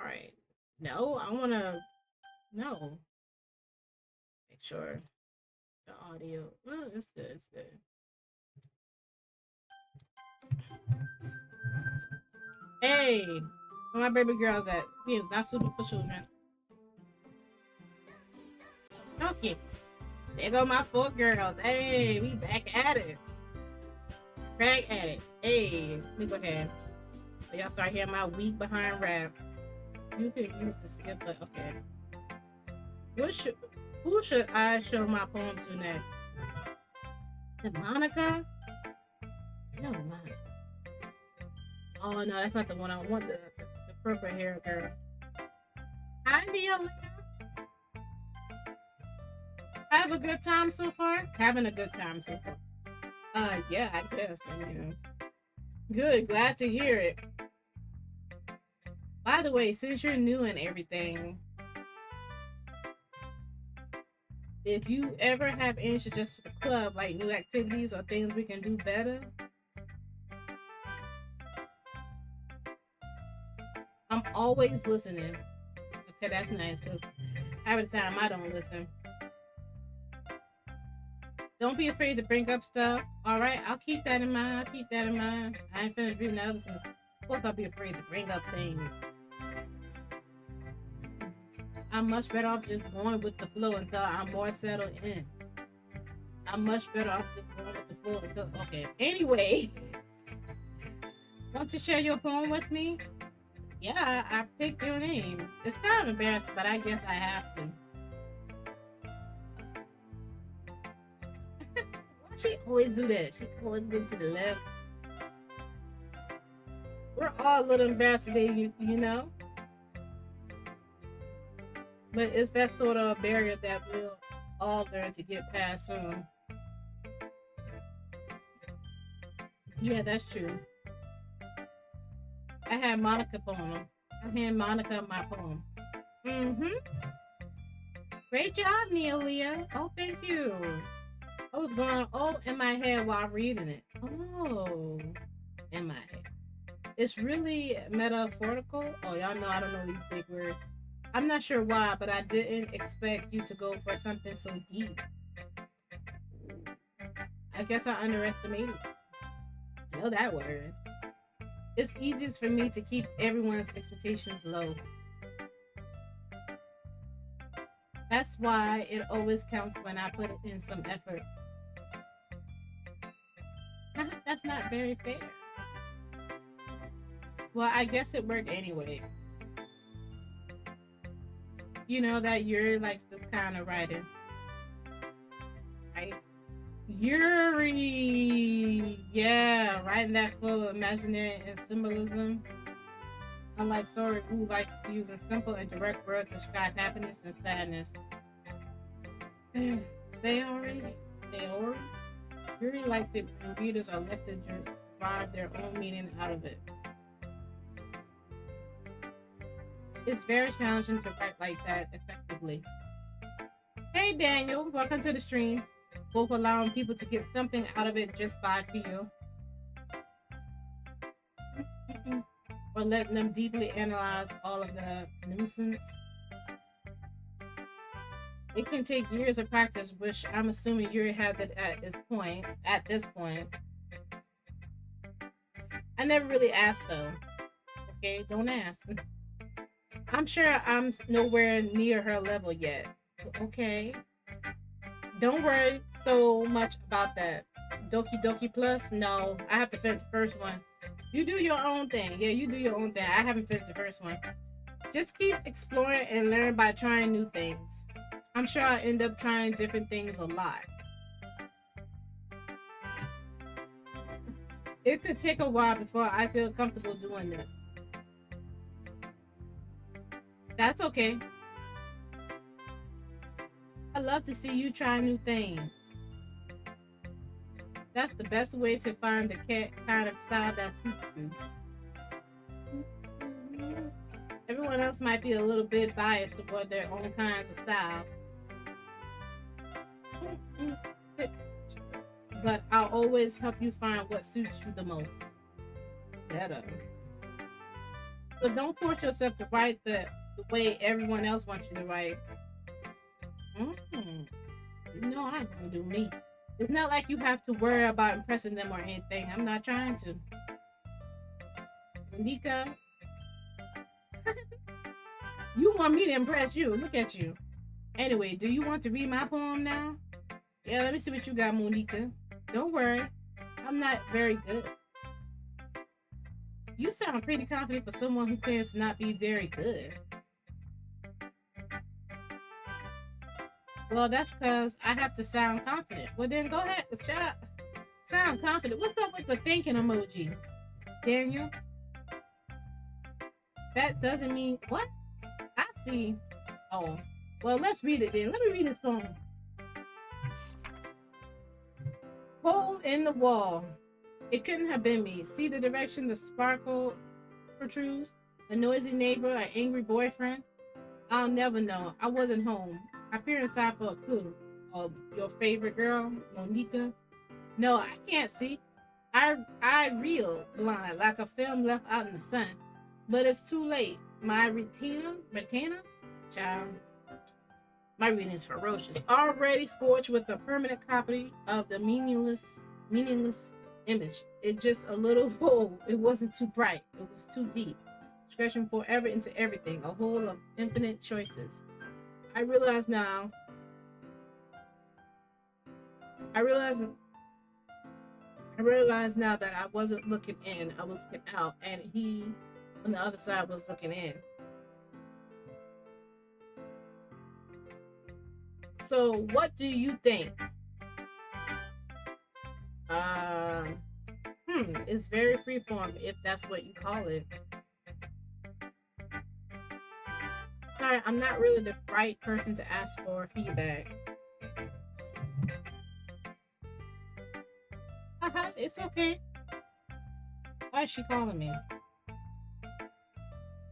right. No, I want to. No. Make sure the audio. Well, it's good. It's good. Hey, where my baby girls at? See, it's not suitable for children. Okay. There go my four girls. Hey, we back at it. Back at it. Hey, let me go ahead. So y'all start hearing my week behind rap. You can use the skip, but okay. What should who should I show my poem to next? To Monica? No, Monica. Oh no, that's not the one I want. The purple hair girl. Hi, Neil. Have a good time so far? Having a good time so far. Yeah, I guess. I mean, good. Glad to hear it. By the way, since you're new and everything, if you ever have any suggestions for the club, like new activities or things we can do better, I'm always listening. Okay, that's nice because half the time I don't listen. Don't be afraid to bring up stuff. All right, I'll keep that in mind. I'll keep that in mind. I ain't finished reading the other ones. Of course, I'll be afraid to bring up things. I'm much better off just going with the flow until I'm more settled in. I'm much better off just going with the flow until. Okay. Anyway, want to share your poem with me? Yeah, I picked your name. It's kind of embarrassing, but I guess I have to. Why she always do that? She always go to the left. We're all a little embarrassed today, you know? But it's that sort of barrier that we'll all learn to get past soon. Yeah, that's true. I had Monica poem. I had Monica my poem. Mm-hmm. Great job, Nelia. Oh, thank you. I was going, oh, in my head while reading it. Oh, in my head. It's really metaphorical. Oh, y'all know I don't know these big words. I'm not sure why, but I didn't expect you to go for something so deep. I guess I underestimated. I know that word. It's easiest for me to keep everyone's expectations low. That's why it always counts when I put in some effort. That's not very fair. Well, I guess it worked anyway. You know that Yuri likes this kind of writing, right? Yuri, yeah, writing that full of imaginary and symbolism. Unlike Sayori, who likes using simple and direct words to describe happiness and sadness. Sayori, Sayori, Yuri likes it when readers are left to derive their own meaning out of it. It's very challenging to write like that effectively. Hey Daniel, welcome to the stream. Both allowing people to get something out of it just by feel. Or letting them deeply analyze all of the nuisance. It can take years of practice, which I'm assuming Yuri has it at this point. I never really asked though. Okay, don't ask. I'm sure I'm nowhere near her level yet. Okay. Don't worry so much about that. Doki Doki Plus? No, I have to finish the first one. You do your own thing. Yeah, you do your own thing. I haven't finished the first one. Just keep exploring and learn by trying new things. I'm sure I'll end up trying different things a lot. It could take a while before I feel comfortable doing this. That's okay. I love to see you try new things. That's the best way to find the kind of style that suits you. Everyone else might be a little bit biased toward their own kinds of style. But I'll always help you find what suits you the most. Better. So don't force yourself to write the way everyone else wants you to write. You know I'm gonna do me. It's not like you have to worry about impressing them or anything. I'm not trying to. Monika, you want me to impress you. Look at you. Anyway, do you want to read my poem now? Yeah, let me see what you got, Monika. Don't worry. I'm not very good. You sound pretty confident for someone who claims to not be very good. Well, that's because I have to sound confident. Well, then go ahead, child. Sound confident. What's up with the thinking emoji, Daniel? That doesn't mean what? I see. Oh, well, let's read it then. Let me read this poem. Hole in the wall. It couldn't have been me. See the direction the sparkle protrudes? A noisy neighbor, an angry boyfriend? I'll never know. I wasn't home. I peer inside for a clue. Oh, your favorite girl, Monika? No, I can't see. I reel blind like a film left out in the sun. But it's too late. My retinas? Child. My reading is ferocious. Already scorched with a permanent copy of the meaningless image. It just a little hole. It wasn't too bright. It was too deep. Stretching forever into everything. A hole of infinite choices. I realize now that I wasn't looking in, I was looking out, and he on the other side was looking in. So what do you think? It's very freeform if that's what you call it. Sorry, I'm not really the right person to ask for feedback. It's okay. Why is she calling me?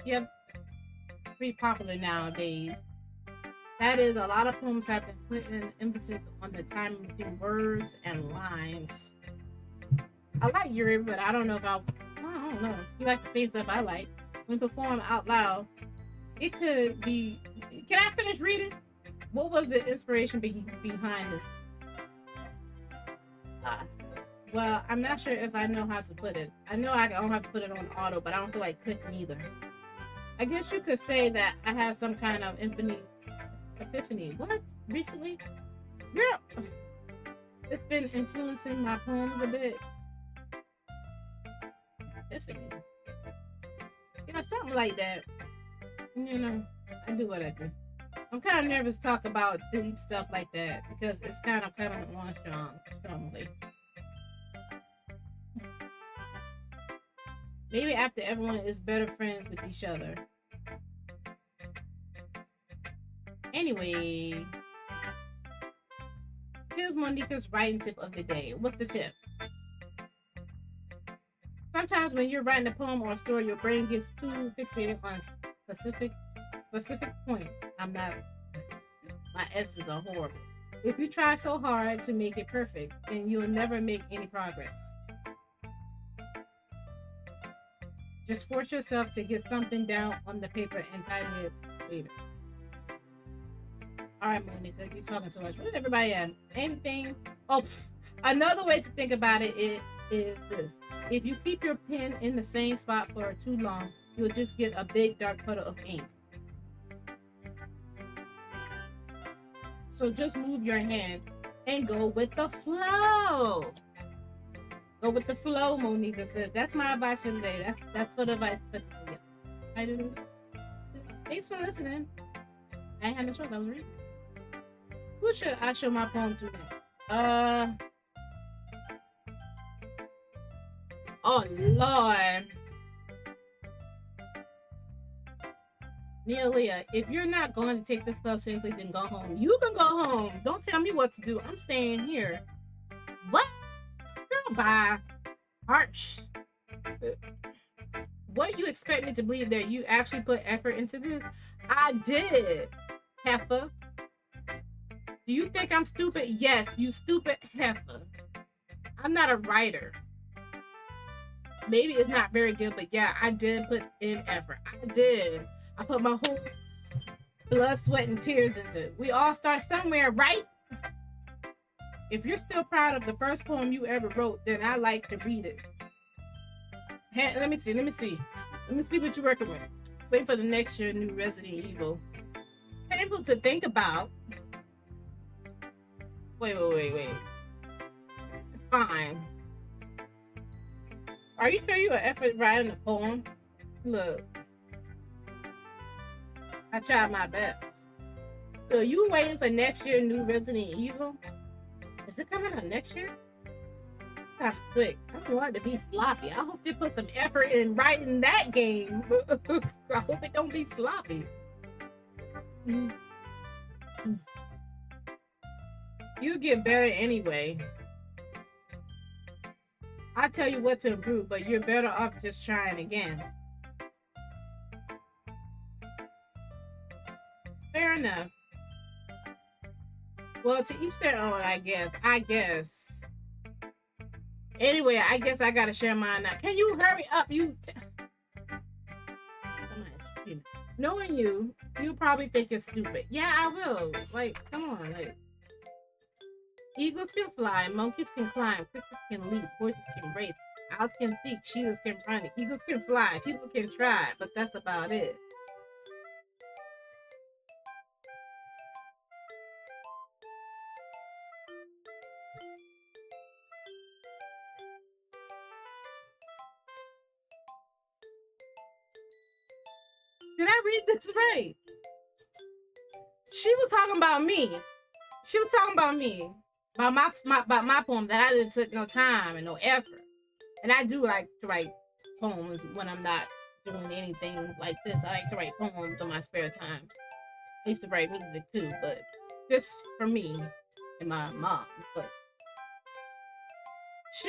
Yeah, pretty popular nowadays. That is, a lot of poems have been putting emphasis on the timing between words and lines. I like Yuri, but I don't know. You like the same stuff I like. When performed out loud, it could be. Can I finish reading? What was the inspiration behind this? Well, I'm not sure if I know how to put it. I know I don't have to put it on auto, but I don't feel like clicking either. I guess you could say that I had some kind of epiphany. What? Recently? Girl, it's been influencing my poems a bit. Epiphany. Something like that. I do what I do. I'm kind of nervous to talk about deep stuff like that because it's kind of coming on strongly. Maybe after everyone is better friends with each other. Anyway, here's Monika's writing tip of the day. What's the tip? Sometimes when you're writing a poem or a story, your brain gets too fixated on a specific point. My S's are horrible. If you try so hard to make it perfect, then you'll never make any progress. Just force yourself to get something down on the paper and tidy it later. All right, Monika, you're talking too much. Where's everybody at? Anything? Another way to think about it is this. If you keep your pen in the same spot for too long, you'll just get a big dark puddle of ink. So just move your hand and go with the flow. Go with the flow, Monika. That's my advice for today. That's for the advice for today. I do this. Thanks for listening. I had no choice. I was reading. Who should I show my poem to next? Oh Lord. Nelia, if you're not going to take this stuff seriously, then go home. You can go home. Don't tell me what to do. I'm staying here. What? Goodbye. Harsh. What, you expect me to believe that you actually put effort into this? I did, heifer. Do you think I'm stupid? Yes, you stupid heifer. I'm not a writer. maybe it's not very good, but yeah, I did put in effort. I did. I put my whole blood, sweat, and tears into it. We all start somewhere, right? If you're still proud of the first poem you ever wrote, then I like to read it. Hey, let me see. Let me see what you're working with. Wait for the next year new Resident Evil. Painful to think about. Wait. It's fine. Are you sure you were effort writing the poem? Look, I tried my best. So you waiting for next year new Resident Evil? Is it coming out next year? Kind of quick. I don't want it to be sloppy. I hope they put some effort in writing that game. I hope it don't be sloppy. You get better anyway. I tell you what to improve, but you're better off just trying again. Fair enough. Well, to each their own, I guess. Anyway, I guess I gotta share mine now. Can you hurry up? Somebody's screaming. Knowing you probably think it's stupid. Yeah, I will. Like, come on, like. Eagles can fly, monkeys can climb, crickets can leap, horses can race, owls can seek, cheetahs can run, eagles can fly, people can try, but that's about it. Did I read this right? She was talking about me. She was talking about me. About my poem that I didn't took no time and no effort. And I do like to write poems when I'm not doing anything like this. I like to write poems on my spare time. I used to write music too, but just for me and my mom. But she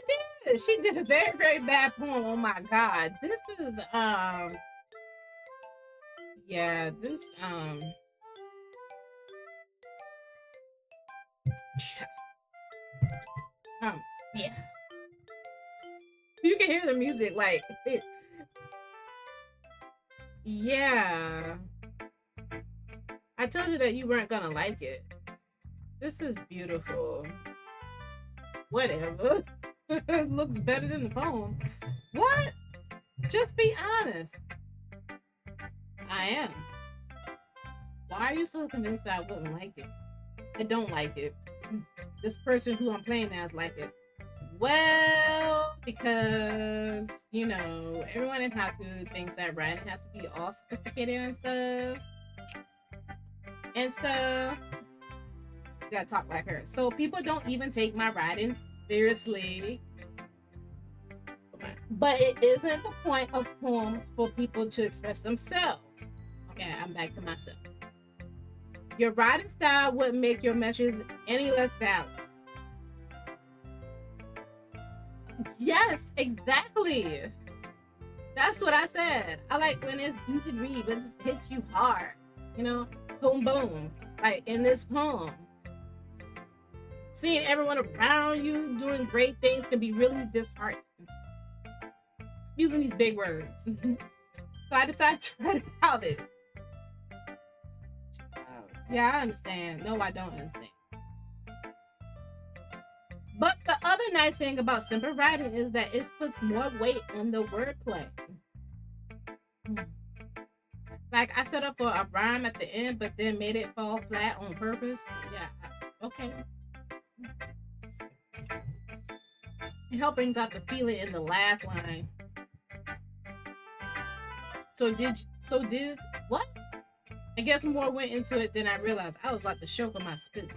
did. She did a very, very bad poem. Oh my god. This is yeah, this yeah. You can hear the music like it. Yeah. I told you that you weren't gonna like it. This is beautiful. Whatever. It looks better than the poem. What? Just be honest. I am. Why are you so convinced that I wouldn't like it? I don't like it. This person who I'm playing as like it. Well, because, you know, everyone in high school thinks that writing has to be all sophisticated and stuff. You gotta talk like her. So people don't even take my writing seriously. But it isn't the point of poems for people to express themselves. Okay, I'm back to myself. Your writing style wouldn't make your messages any less valid. Yes, exactly. That's what I said. I like when it's easy to read, but it hits you hard. You know, boom, boom. Like in this poem. Seeing everyone around you doing great things can be really disheartening. Using these big words. So I decided to write about it. Yeah, I understand. No, I don't understand. But the other nice thing about simple writing is that it puts more weight on the wordplay. Like I set up for a rhyme at the end, but then made it fall flat on purpose. Yeah, okay. It helps brings out the feeling in the last line. So did what? I guess more went into it than I realized. I was about to choke on my spit.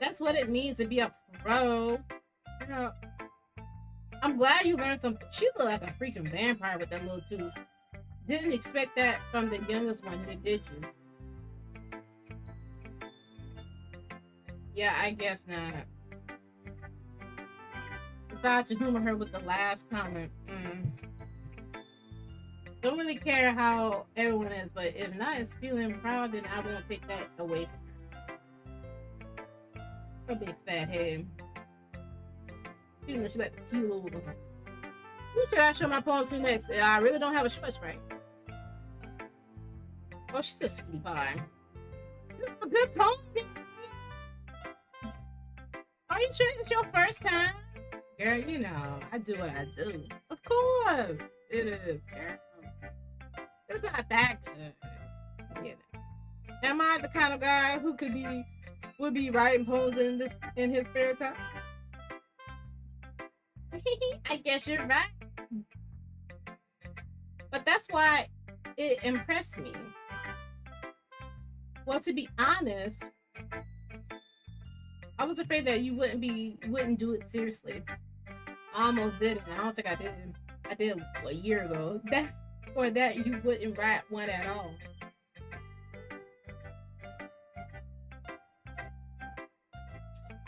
That's what it means to be a pro. You know, I'm glad you learned something. She looked like a freaking vampire with that little tooth. Didn't expect that from the youngest one, did you? Yeah, I guess not. Decided to humor her with the last comment. Don't really care how everyone is, but if not is feeling proud, then I won't take that away from her. A big fat head. She about to keel over. Who should I show my poem to next? I really don't have a choice, right? Oh, she's a sweetie pie. This is a good poem. Are you sure it's your first time? Girl, you know, I do what I do. Of course it is, girl. It's not that good. You know. Am I the kind of guy who would be writing poems in his spare time? I guess you're right. But that's why it impressed me. Well, to be honest, I was afraid that you wouldn't do it seriously. I almost didn't. I don't think I did. I did a year ago. That you wouldn't write one at all.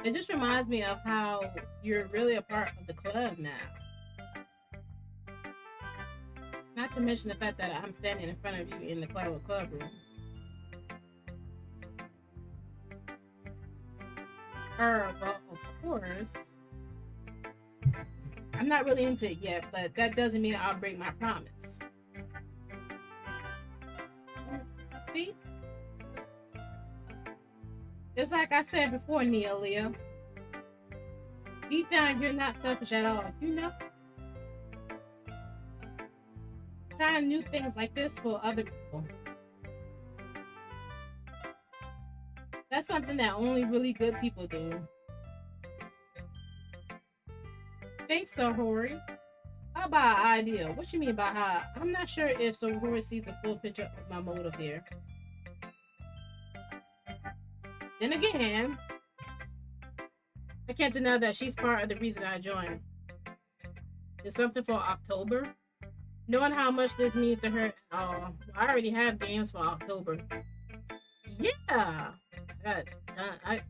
It just reminds me of how you're really a part of the club now. Not to mention the fact that I'm standing in front of you in the club room. Well, of course. I'm not really into it yet, but that doesn't mean I'll break my promise. See? Just like I said before, Neolia. Deep down, you're not selfish at all, you know? Trying new things like this for other people. That's something that only really good people do. Thanks, Sayori. How about an idea? What you mean by how? I'm not sure if Sayori sees the full picture of my motive here. Then again, I can't deny that she's part of the reason I joined. It's something for October. Knowing how much this means to her, I already have games for October. Yeah,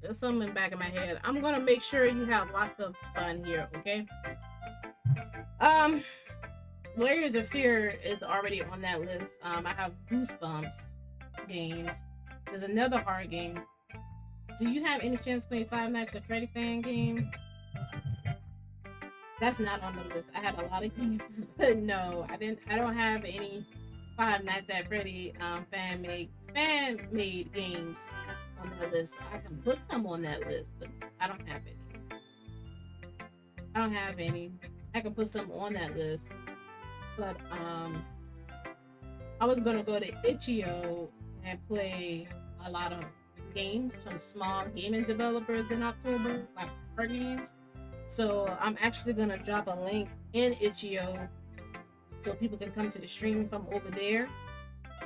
there's something in the back of my head. I'm gonna make sure you have lots of fun here, okay? Layers of Fear is already on that list. I have Goosebumps games. There's another horror game. Do you have any chance to play Five Nights at Freddy fan game? That's not on the list. I had a lot of games, but no, I don't have any Five Nights at Freddy fan made games on the list. I can put some on that list, but I don't have any. I can put some on that list, but I was gonna go to Itch.io and play a lot of games from small gaming developers in October, like horror games. So I'm actually gonna drop a link in Itch.io so people can come to the stream from over there.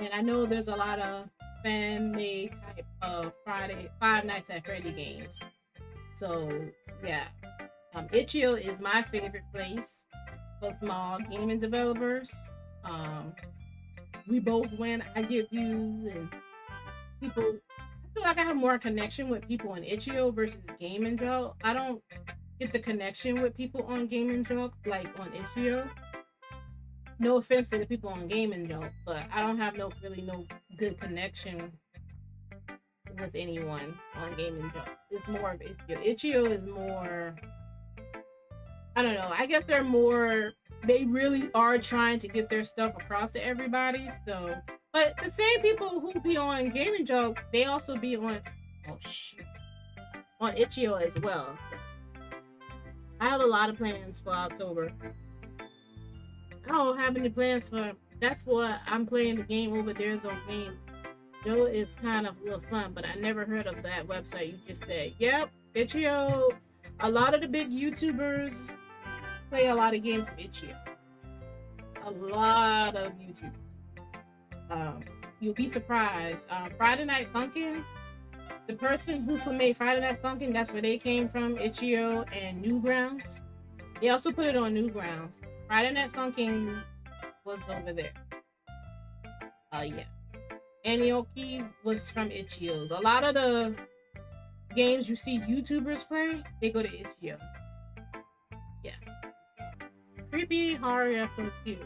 And I know there's a lot of fan-made type of Five Nights at Freddy games. So yeah, Itch.io is my favorite place for small gaming developers. We both win. I get views and people. I feel like I have more connection with people on Itch.io versus Game & Jolt. I don't get the connection with people on Game & Jolt like on Itch.io. No offense to the people on Game & Jolt, but I don't have no good connection with anyone on Game & Jolt. It's more of Itch.io. Itch.io is more, I don't know. I guess they really are trying to get their stuff across to everybody. So, but the same people who be on Game & Jolt, they also be on, on Itch.io as well. So, I have a lot of plans for October. I don't have any plans for. That's what I'm playing the game over there's on game. Joe is kind of a little fun, but I never heard of that website you just said. Yep, Itch.io. A lot of the big YouTubers play a lot of games from Itch.io. A lot of YouTubers. You'll be surprised. Friday Night Funkin'. The person who made Friday Night Funkin', that's where they came from. Itch.io and Newgrounds. They also put it on Newgrounds. Friday Night Funkin' was over there. Yeah. Anioki was from Itch.io. A lot of the games you see YouTubers play, they go to Itch.io. Yeah. Creepy horror, that's so cute.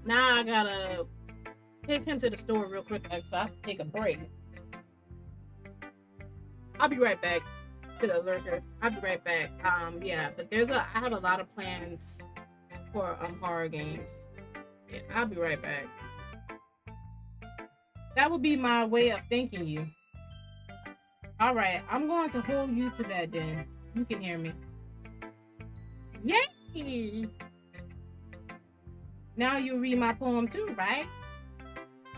Now I gotta take him to the store real quick, so I have to take a break. I'll be right back. to the lurkers. I'll be right back. Yeah, but I have a lot of plans for horror games. Yeah, I'll be right back. That would be my way of thanking you. All right, I'm going to hold you to that then. You can hear me. Yay! Now you read my poem too, right?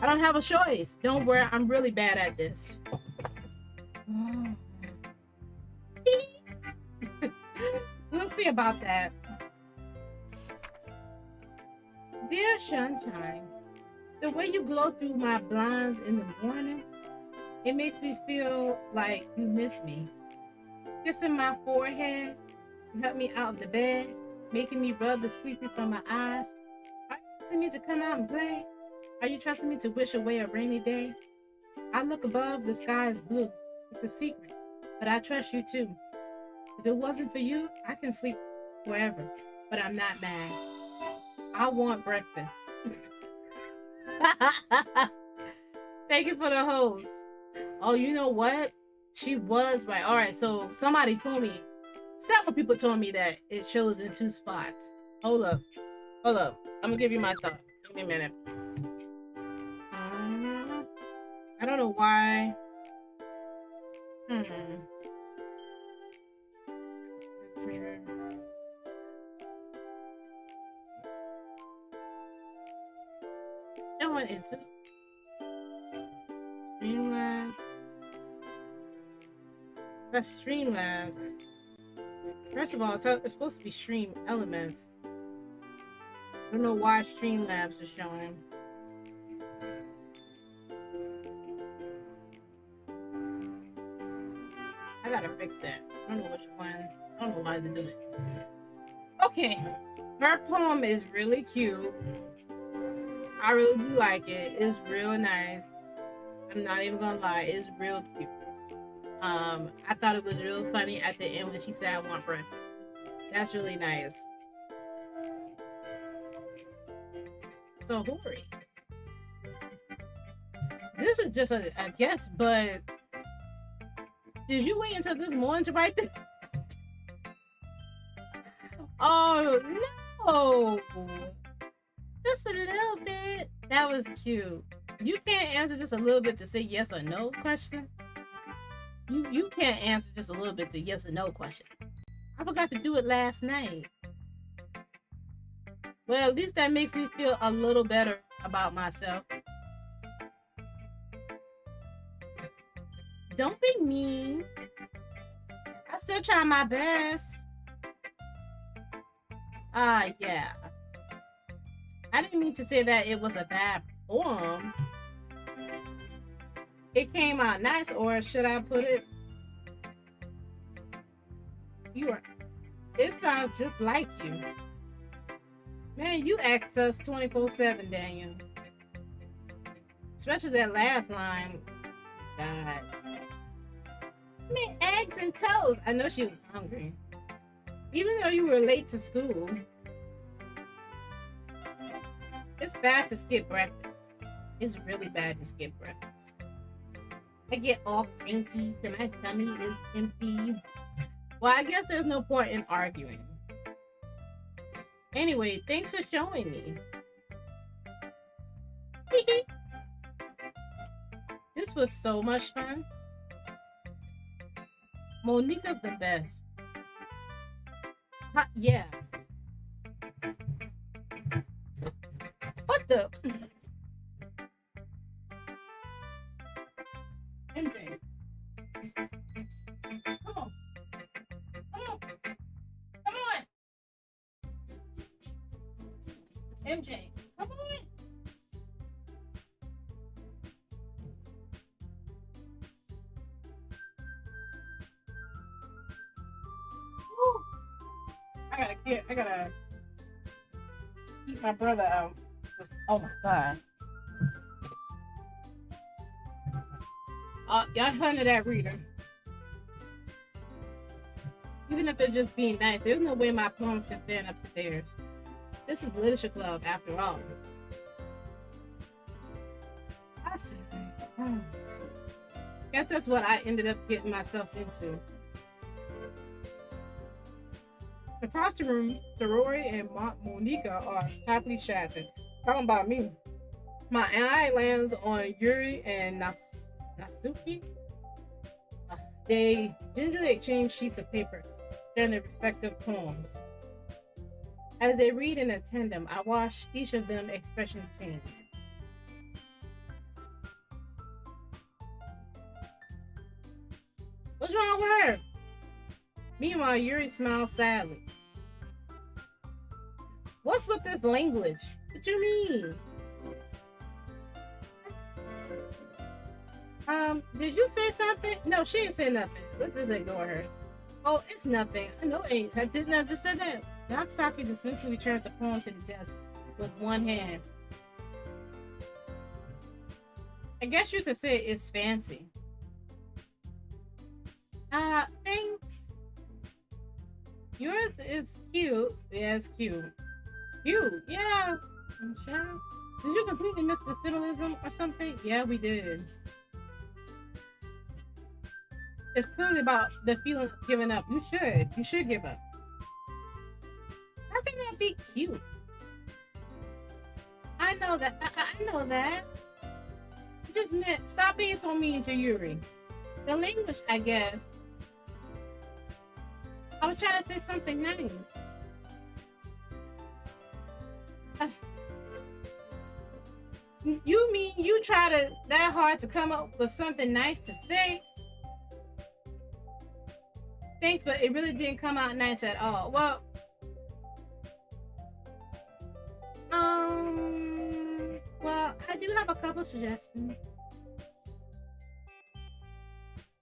I don't have a choice. Don't worry, I'm really bad at this. We'll see about that. Dear Sunshine, the way you glow through my blinds in the morning, it makes me feel like you miss me. Kissing my forehead to help me out of the bed, making me rub the sleepy from my eyes. Are you trusting me to come out and play? Are you trusting me to wish away a rainy day? I look above, the sky is blue. It's a secret, but I trust you too. If it wasn't for you, I can sleep forever, but I'm not mad. I want breakfast. Thank you for the host. Oh, you know what? She was right. All right, so somebody told me, several people told me that it shows in 2 spots. Hold up. I'm gonna give you my thought. Give me a minute. I don't know why. I went into Streamlabs. That's Streamlabs. First of all, it's supposed to be Stream Elements. I don't know why Streamlabs is showing. I gotta fix that. I don't know which one. I don't know why it's doing it. Okay, her poem is really cute. I really do like it. It's real nice. I'm not even gonna lie, it's real cute. I thought it was real funny at the end when she said I want breakfast. That's really nice. So Hori, this is just a guess, but did you wait until this morning to write this? Oh no, just a little bit. That was cute. You can't answer just a little bit to say yes or no question. You can't answer just a little bit to yes or no question. I forgot to do it last night. Well, at least that makes me feel a little better about myself. Don't be mean. I still try my best. Yeah. I didn't mean to say that it was a bad poem. It came out nice, or should I put it? It sounds just like you. Man, you ask us 24/7, Daniel. Especially that last line. God. I mean, eggs and toast. I know she was hungry. Even though you were late to school. It's bad to skip breakfast. It's really bad to skip breakfast. I get all cranky because my tummy is empty. Well, I guess there's no point in arguing. Anyway, thanks for showing me. This was so much fun. Monika's the best. Yeah. What the? MJ. Come on. MJ, come on. Woo. I gotta keep my brother out. Oh my God. Y'all hunted that reader. Even if they're just being nice, there's no way my poems can stand up to theirs. This is Literature Club, after all. I said, guess that's what I ended up getting myself into. Across the room, Sayori and Monika are happily chatting. Talking about me. My eye lands on Yuri and Natsuki. They gingerly exchange sheets of paper, sharing their respective poems. As they read in tandem, I watch each of them expressions change. What's wrong with her? Meanwhile, Yuri smiles sadly. What's with this language? What you mean? Did you say something? No, she ain't say nothing. Let's just ignore her. Oh, it's nothing. I know ain't. I didn't. I just said that. Natsuki dismissively returns the poem to the desk with one hand. I guess you could say it's fancy. Thanks. Yours is cute. Yeah, it's cute. Cute, yeah. Did you completely miss the symbolism or something? Yeah, we did. It's clearly about the feeling of giving up. You should give up. How can that be cute? I know that. I know that. It just meant stop being so mean to Yuri. The language, I guess. I was trying to say something nice. You mean you try that hard to come up with something nice to say? Thanks, but it really didn't come out nice at all. Well, I do have a couple suggestions.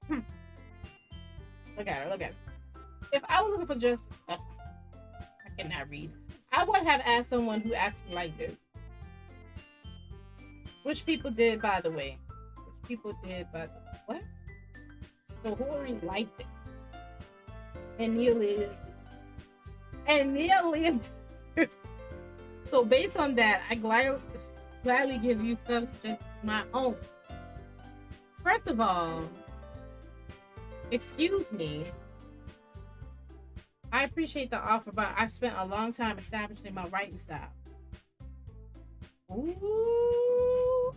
Look at her. If I was looking for just, I cannot read. I would have asked someone who actually liked it. Which people did, by the way. What? So Yuri liked it. And nearly. So based on that, I gladly give you substance my own. First of all, excuse me. I appreciate the offer, but I've spent a long time establishing my writing style. Ooh.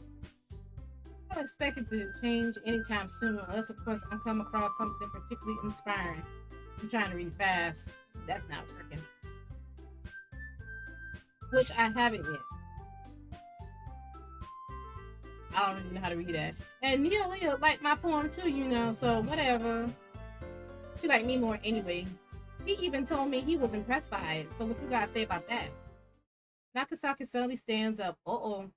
I don't expect it to change anytime soon, unless, of course, I come across something particularly inspiring. I'm trying to read fast. That's not working. Which I haven't yet. I don't really know how to read that. And Leah liked my poem too, so whatever. She liked me more anyway. He even told me he was impressed by it. So what you gotta say about that? Nakasaki suddenly stands up. Oh!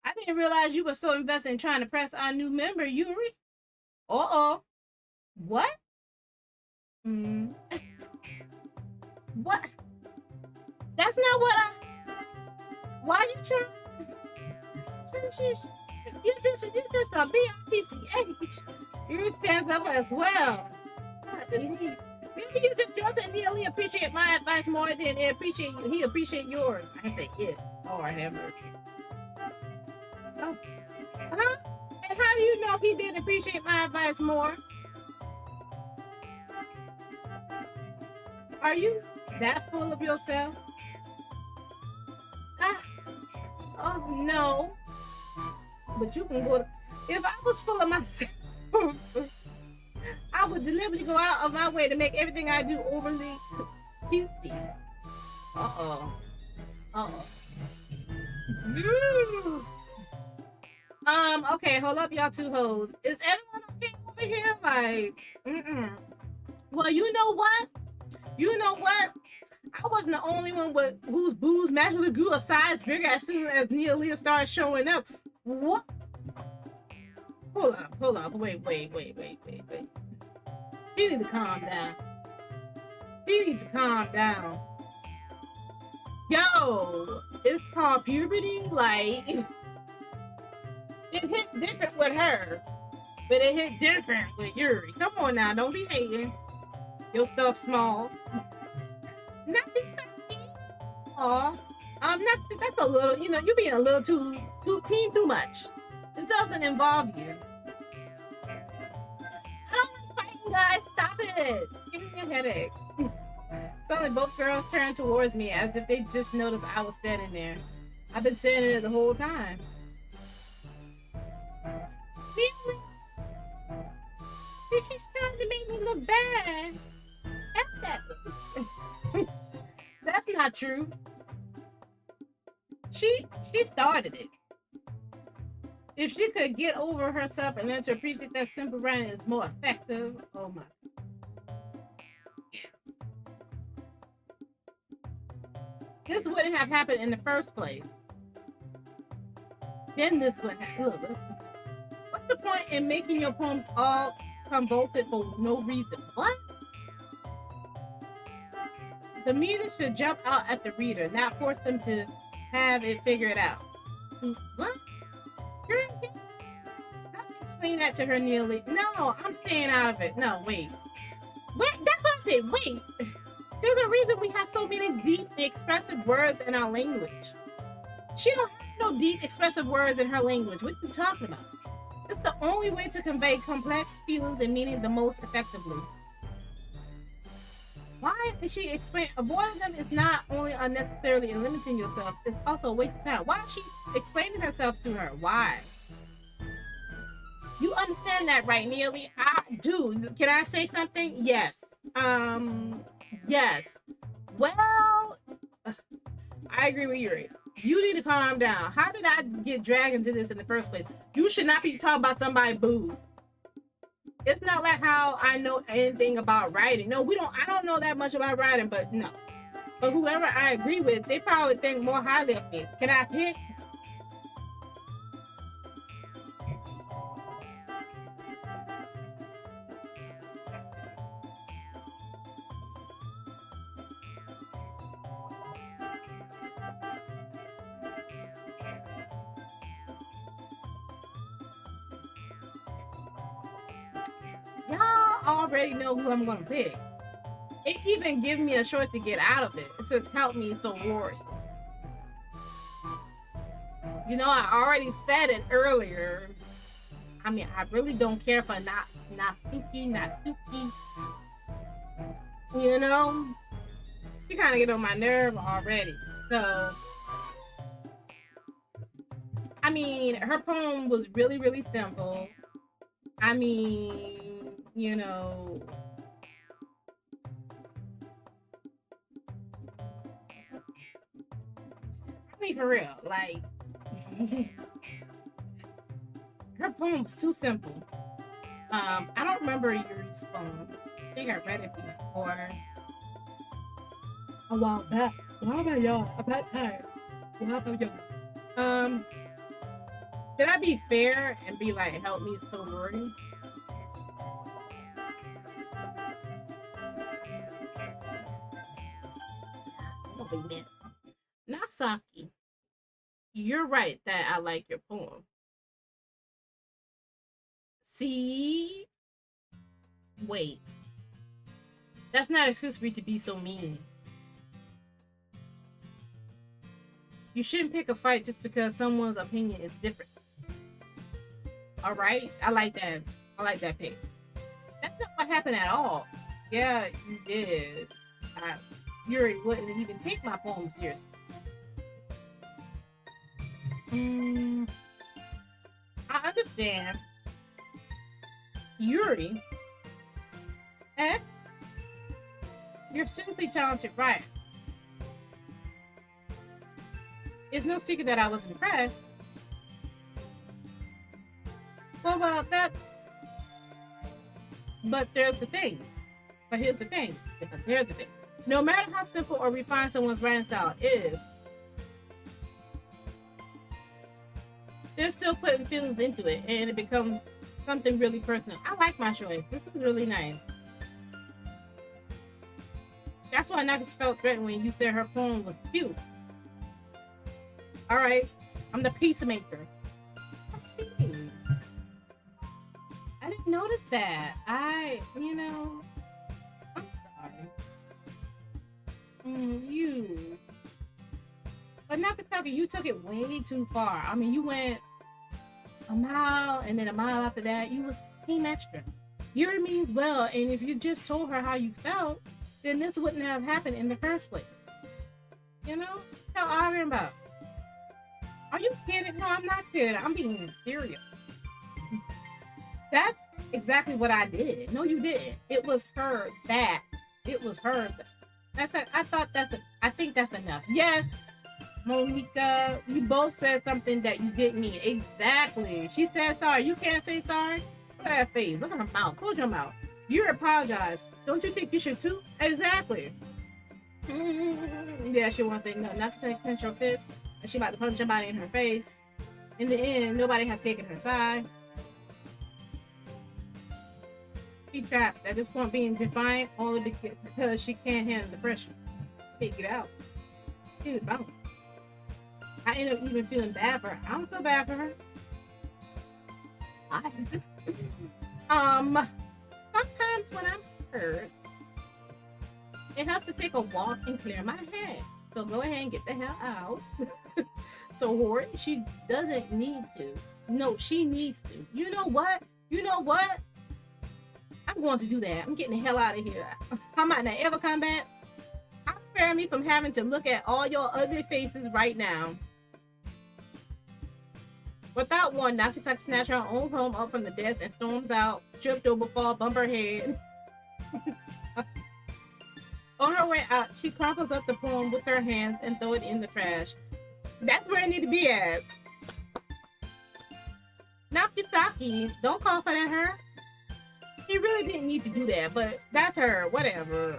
I didn't realize you were so invested in trying to press our new member, Yuri. What? What? That's not what why you trying? You just a BITCH. Yuri stands up as well. Maybe you just and nearly appreciate my advice more than he appreciate yours. I say it. Lord have mercy. Oh. Huh? And how do you know he did appreciate my advice more? Are you that full of yourself? Oh no. But you can go to, if I was full of myself, I would deliberately go out of my way to make everything I do overly cutesy. Okay, hold up, y'all two hoes. Is everyone okay over here? Well, you know what? I wasn't the only one whose booze magically grew a size bigger as soon as Leah started showing up. What? Hold up. Wait. She needs to calm down. Yo, it's called puberty. It hit different with her, but it hit different with Yuri. Come on now, don't be hating. Your stuff small. Nothing. Aw. That's a little, you're being a little too much. It doesn't involve you. I don't like fighting, guys. Stop it. it. Give me a headache. Suddenly, both girls turned towards me as if they just noticed I was standing there. I've been standing there the whole time. Really? She's trying to make me look bad. F that. That's not true. She started it. If she could get over herself and learn to appreciate that simple writing is more effective. Oh my. This wouldn't have happened in the first place. Then this would happen. Look, listen. What's the point in making your poems all convoluted for no reason? What? The meter should jump out at the reader, not force them to have it figured out. What? Explain that to her, Neely. No, I'm staying out of it. No, wait. What? That's what I said. Wait. There's a reason we have so many deep, expressive words in our language. She don't have no deep, expressive words in her language. What are you talking about? It's the only way to convey complex feelings and meaning the most effectively. Why did she explain? Avoiding them is not only unnecessarily and limiting yourself, it's also a waste of time. Why is she explaining herself to her? Why? You understand that, right, Neely? I do. Can I say something? Yes. Yes. Well, I agree with Yuri. You need to calm down. How did I get dragged into this in the first place? You should not be talking about somebody's boob. It's not like how I know anything about writing. No, I don't know that much about writing, but no. But whoever I agree with, they probably think more highly of me. Can I pick? Y'all already know who I'm gonna pick. It even gives me a choice to get out of it. It says help me, Sayori. You know, I already said it earlier. I mean, I really don't care for Natsuki. You know? She kind of get on my nerve already. So, I mean, her poem was really, really simple. I mean, you know, I mean, for real, like, her poem was too simple. I don't remember Yuri's poem. I think I read it before a while back. How about y'all? About time. How about y'all? Can I be fair and be like, help me, Sayori? Natsuki, you're right that I like your poem. See? Wait. That's not an excuse for you to be so mean. You shouldn't pick a fight just because someone's opinion is different. Alright? I like that. I like that pick. That's not what happened at all. Yeah, you did. Yuri wouldn't even take my poem seriously. I understand. Yuri? You're seriously talented writer. It's no secret that I was impressed. Well, that's... But here's the thing. No matter how simple or refined someone's writing style is, they're still putting feelings into it, and it becomes something really personal. I like my choice. This is really nice. That's why Nagas felt threatened when you said her poem was cute. Alright, I'm the peacemaker. I see. I didn't notice that. I'm sorry. But Nagasaki, you took it way too far. I mean, you went a mile and then a mile after that. You was team extra. Yuri means well, and if you just told her how you felt, then this wouldn't have happened in the first place. You know? What y'all arguing about? Are you kidding? No, I'm not kidding. I'm being serious. That's exactly what I did. No, you didn't. It was her that. It was her. That's a, I thought that's a, I think that's enough. Yes, Monika, you both said something that you didn't mean. Exactly. She said sorry. You can't say sorry. Look at that face. Look at her mouth. Close your mouth. You apologize. Don't you think you should too? Exactly. Yeah, she wants to say no, not to say clench your fist, and she about to punch somebody in her face. In the end, nobody had taken her side. She trapped at this point, being defiant only because she can't handle the pressure. Take it out. She was bounced. I end up even feeling bad for her. I don't feel bad for her. Sometimes when I'm hurt, it helps to take a walk and clear my head. So go ahead and get the hell out. So Hori, she doesn't need to. No, she needs to. You know what? You know what? I'm going to do that. I'm getting the hell out of here. I might not ever come back. I'll spare me from having to look at all your ugly faces right now. Without one, Natsuki snatched her own home up from the desk and storms out, tripped over, fall, bump her head. On her way out, she crumples up the poem with her hands and throw it in the trash. That's where it need to be at. Natsuki, don't cough at her. He really didn't need to do that, but that's her. Whatever.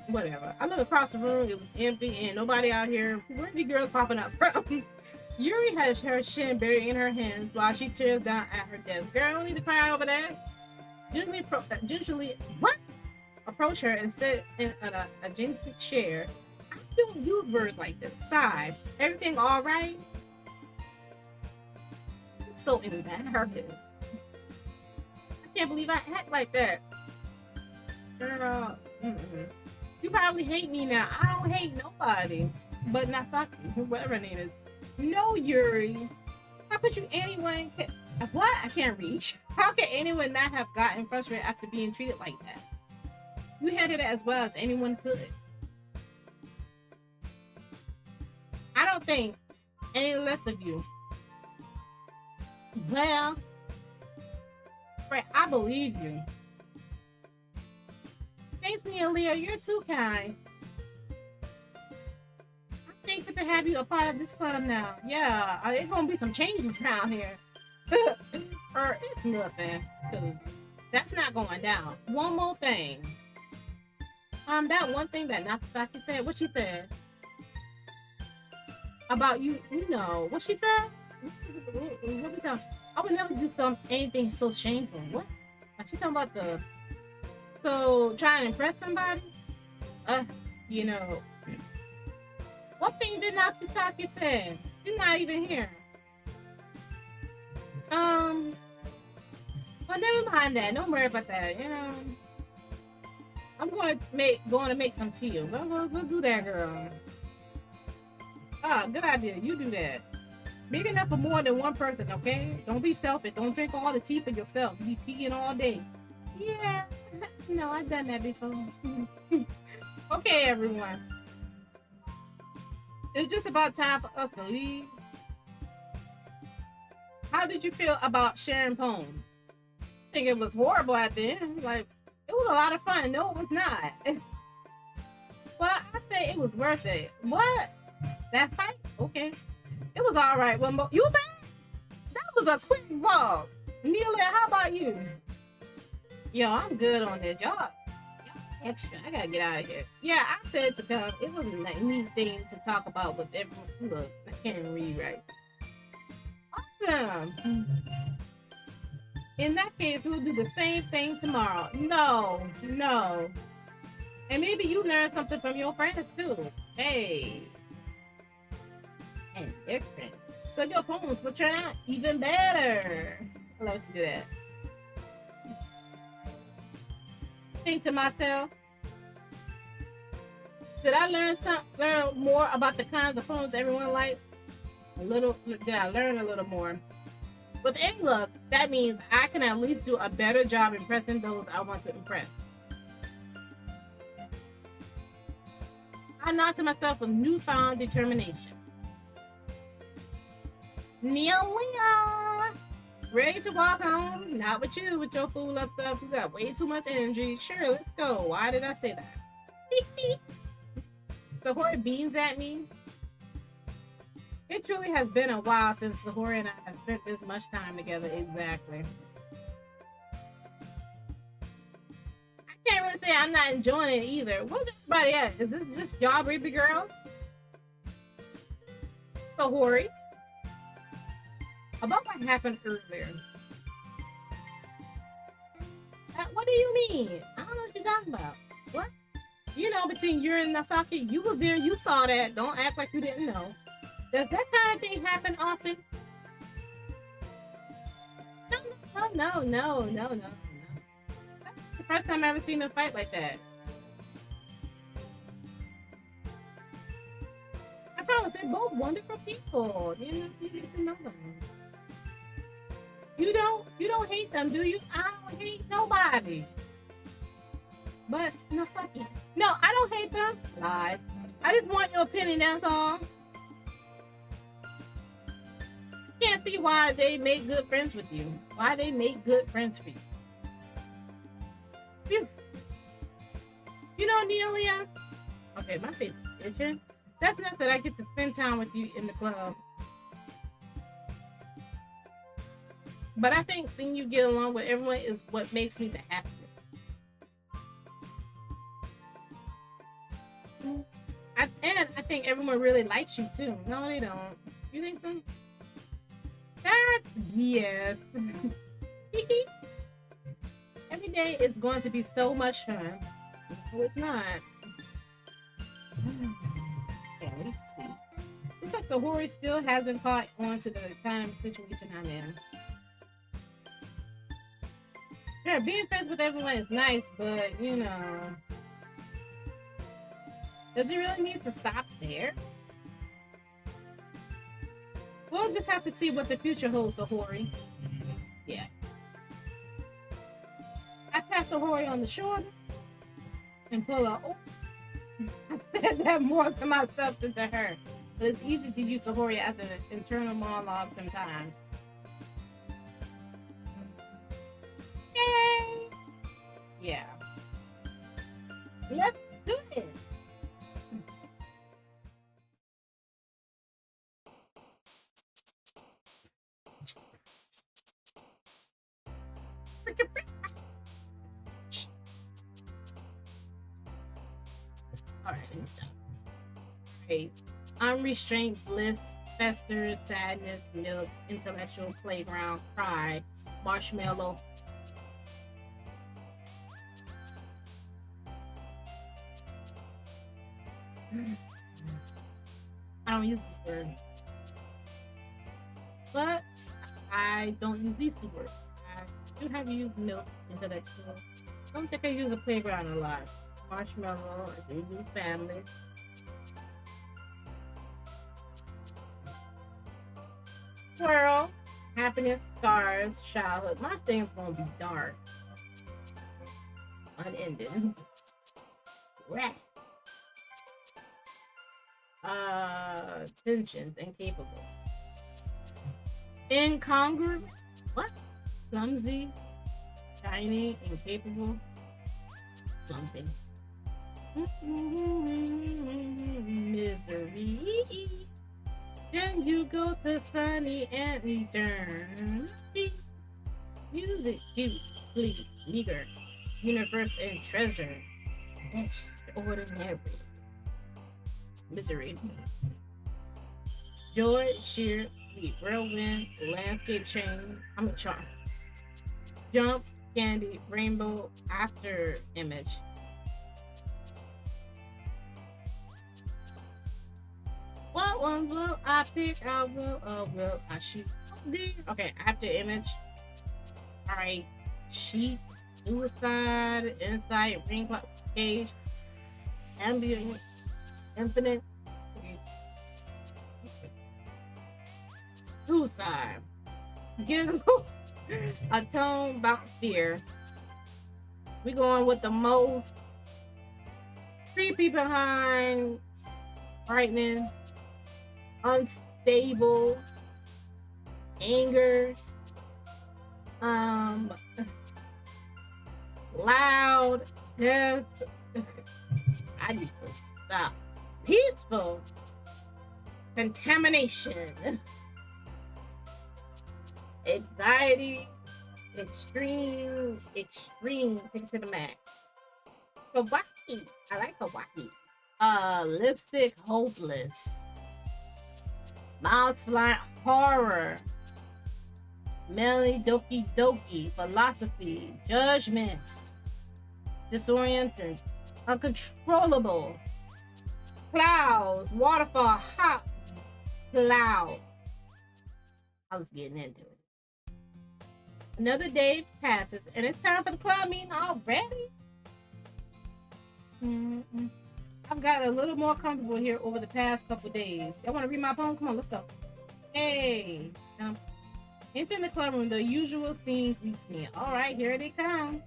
Whatever. I look across the room, it was empty and nobody out here. Where are the girls popping up from? Yuri has her chin buried in her hands while she tears down at her desk. Girl, don't need to cry over that. Gingerly, what? Approach her and sit in a adjacent chair. I don't use words like this. Sigh. Everything all right? So embarrassed. I can't believe I act like that. Girl, you probably hate me now. I don't hate nobody. But Natsuki, whatever her name is. No, Yuri. How could you anyone... What? I can't reach. How can anyone not have gotten frustrated after being treated like that? You handled it as well as anyone could. I don't think any less of you. Well, Fred, I believe you. Thanks, Nia Leo. You're too kind. I'm thankful to have you a part of this club now. Yeah, there's gonna be some changes around here. Or it's nothing, because that's not going down. One more thing. That one thing that Natsuki said, what she said about you, you know, what she said? What we talking? I would never do anything so shameful. What? Like she talking about trying to impress somebody? You know, what thing did Natsuki say? She's not even here. Well, never mind that. Don't worry about that. You know, I'm going to make some tea. Go do that, girl. Good idea. You do that. Big enough for more than one person, okay? Don't be selfish. Don't drink all the tea for yourself. You be peeing all day. Yeah. No, I've done that before. Okay, everyone. It's just about time for us to leave. How did you feel about sharing poems? I think it was horrible at the end. Like, it was a lot of fun. No, it was not. But I say it was worth it. What? That fight? Okay. It was all right. Well, you back? That was a quick walk. Neela, how about you? Yo, I'm good on this. Y'all extra. I gotta get out of here. Yeah, I said to come. It wasn't a neat thing to talk about with everyone. Look, I can't read right. Awesome. In that case, we'll do the same thing tomorrow. No. And maybe you learn something from your friends too. Hey. And their friends. So your poems will turn out even better. I love to do that. Think to myself, did I learn more about the kinds of poems everyone likes? Did I learn a little more? With any luck, that means I can at least do a better job impressing those I want to impress. I nod to myself with newfound determination. Nelia! Ready to walk home? Not with you, with your fool up stuff. You got way too much energy. Sure, let's go. Why did I say that? Sayori beams at me. It truly has been a while since Sayori and I have spent this much time together. Exactly. I can't really say I'm not enjoying it either. Where's everybody at? Is this just y'all Babygirlz? Sayori? About what happened earlier. What do you mean? I don't know what you're talking about. What? You know, between Yuri and Natsuki, you were there, you saw that. Don't act like you didn't know. Does that kind of thing happen often? No. That's the first time I've ever seen them fight like that. I promise, they're both wonderful people. You know, you need to know them. You don't hate them, do you? I don't hate nobody. But Natsuki. No, I don't hate them. Lies. I just want your opinion, that's all. Can't see why they make good friends with you. Why they make good friends for you. Phew. You know, Nelia? Okay, my face is itching. That's enough that I get to spend time with you in the club. But I think seeing you get along with everyone is what makes me the happiest. And I think everyone really likes you too. No, they don't. You think so? Yes. Every day is going to be so much fun. No, it's not. Okay, let's see. Looks like Sayori still hasn't caught on to the kind of situation I'm in. Sure, being friends with everyone is nice, but you know, does it really need to stop there? We'll just have to see what the future holds, Sayori. Yeah. I pat Sayori on the shoulder and pull her. Oh, I said that more to myself than to her, but it's easy to use Sayori as an internal monologue sometimes. Yay! Yeah. Let's do it. Alright, let stop. Okay. Unrestrained bliss, festers, sadness, milk, intellectual playground, cry, marshmallow. I don't use this word. But I don't use these two words. I do have used milk, intellectual. I don't think I use a playground a lot. Marshmallow, I do use family. Swirl, happiness, scars, childhood. My thing's gonna be dark. Unending. Rat. Tensions, incapable. Incongruous. What? Clumsy, shiny, incapable. Clumsy. Misery. Then you go to sunny and return. Music, cute, please, meager, universe and treasure. Extraordinary. Misery. Joy, sheer, sweet, whirlwind, landscape change. I'm a charm. Jump, candy, rainbow, after image. What one will I pick? I will I shoot? Okay, after image. Alright. Sheet, suicide, insight, ring clock, cage, ambient, infinite. Suicide. Get a tone about fear. We going with the most creepy behind, frightening, unstable, anger, loud, death. I need to stop. Peaceful, contamination, anxiety, extreme, take it to the max. Kawaii, I like kawaii. Lipstick, hopeless. Mouse fly, horror. Melly, doki doki, philosophy, judgment, disoriented, uncontrollable. Clouds, waterfall, hot cloud. I was getting into it. Another day passes, and it's time for the club meeting already. I've gotten a little more comfortable here over the past couple days. Y'all want to read my poem? Come on, let's go. Hey. Enter the club room. The usual scene greets me. All right, here they come.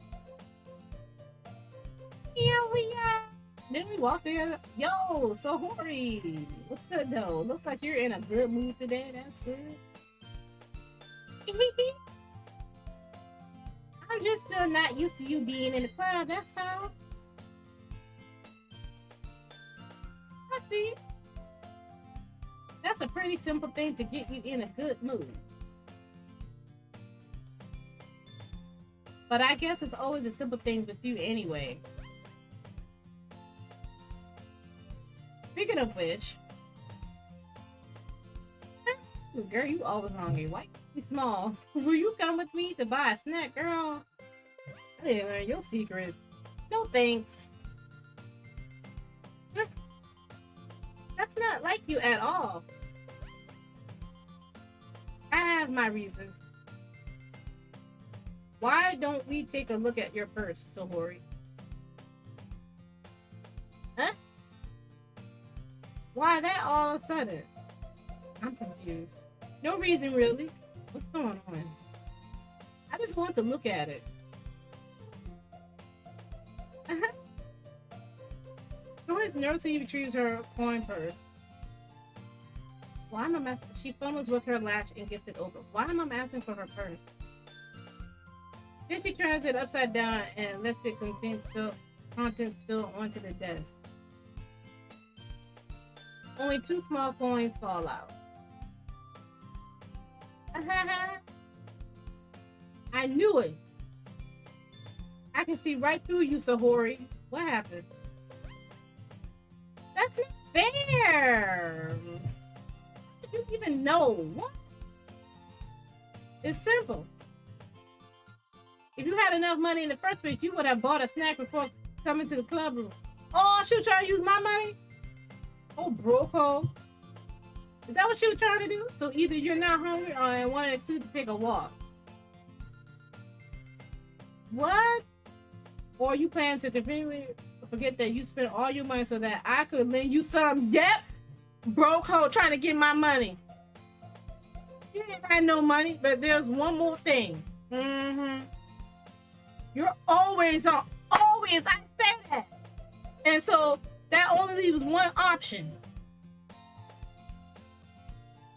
Here we are. Then we walk there. Yo, Sayori. What's good though? Looks like you're in a good mood today. That's good. I'm just still not used to you being in the club. That's all. I see. That's a pretty simple thing to get you in a good mood. But I guess it's always the simple things with you anyway. Speaking of which, girl, you always hungry. Why you small? Will you come with me to buy a snack, girl? I didn't learn your secrets. No thanks. That's not like you at all. I have my reasons. Why don't we take a look at your purse, Sayori? Huh? Why that all of a sudden? I'm confused. No reason, really. What's going on? I just want to look at it. Sayori's nervously retrieves her coin purse. Why am I asking? She fumbles with her latch and gets it open. Why am I asking for her purse? Then she turns it upside down and lets it contain contents spill onto the desk. Only 2 small coins fall out. I knew it. I can see right through you, Sayori. What happened? That's not fair. How did you even know? What? It's simple. If you had enough money in the first place, you would have bought a snack before coming to the club room. Oh, she was trying to use my money? Oh, broco. Is that what she was trying to do? So either you're not hungry or I wanted to take a walk. What? Or you plan to completely forget that you spent all your money so that I could lend you some? Yep. Broke hoe trying to get my money. You ain't got no money, but there's one more thing. You're always on. Always, I say that. And so that only leaves one option.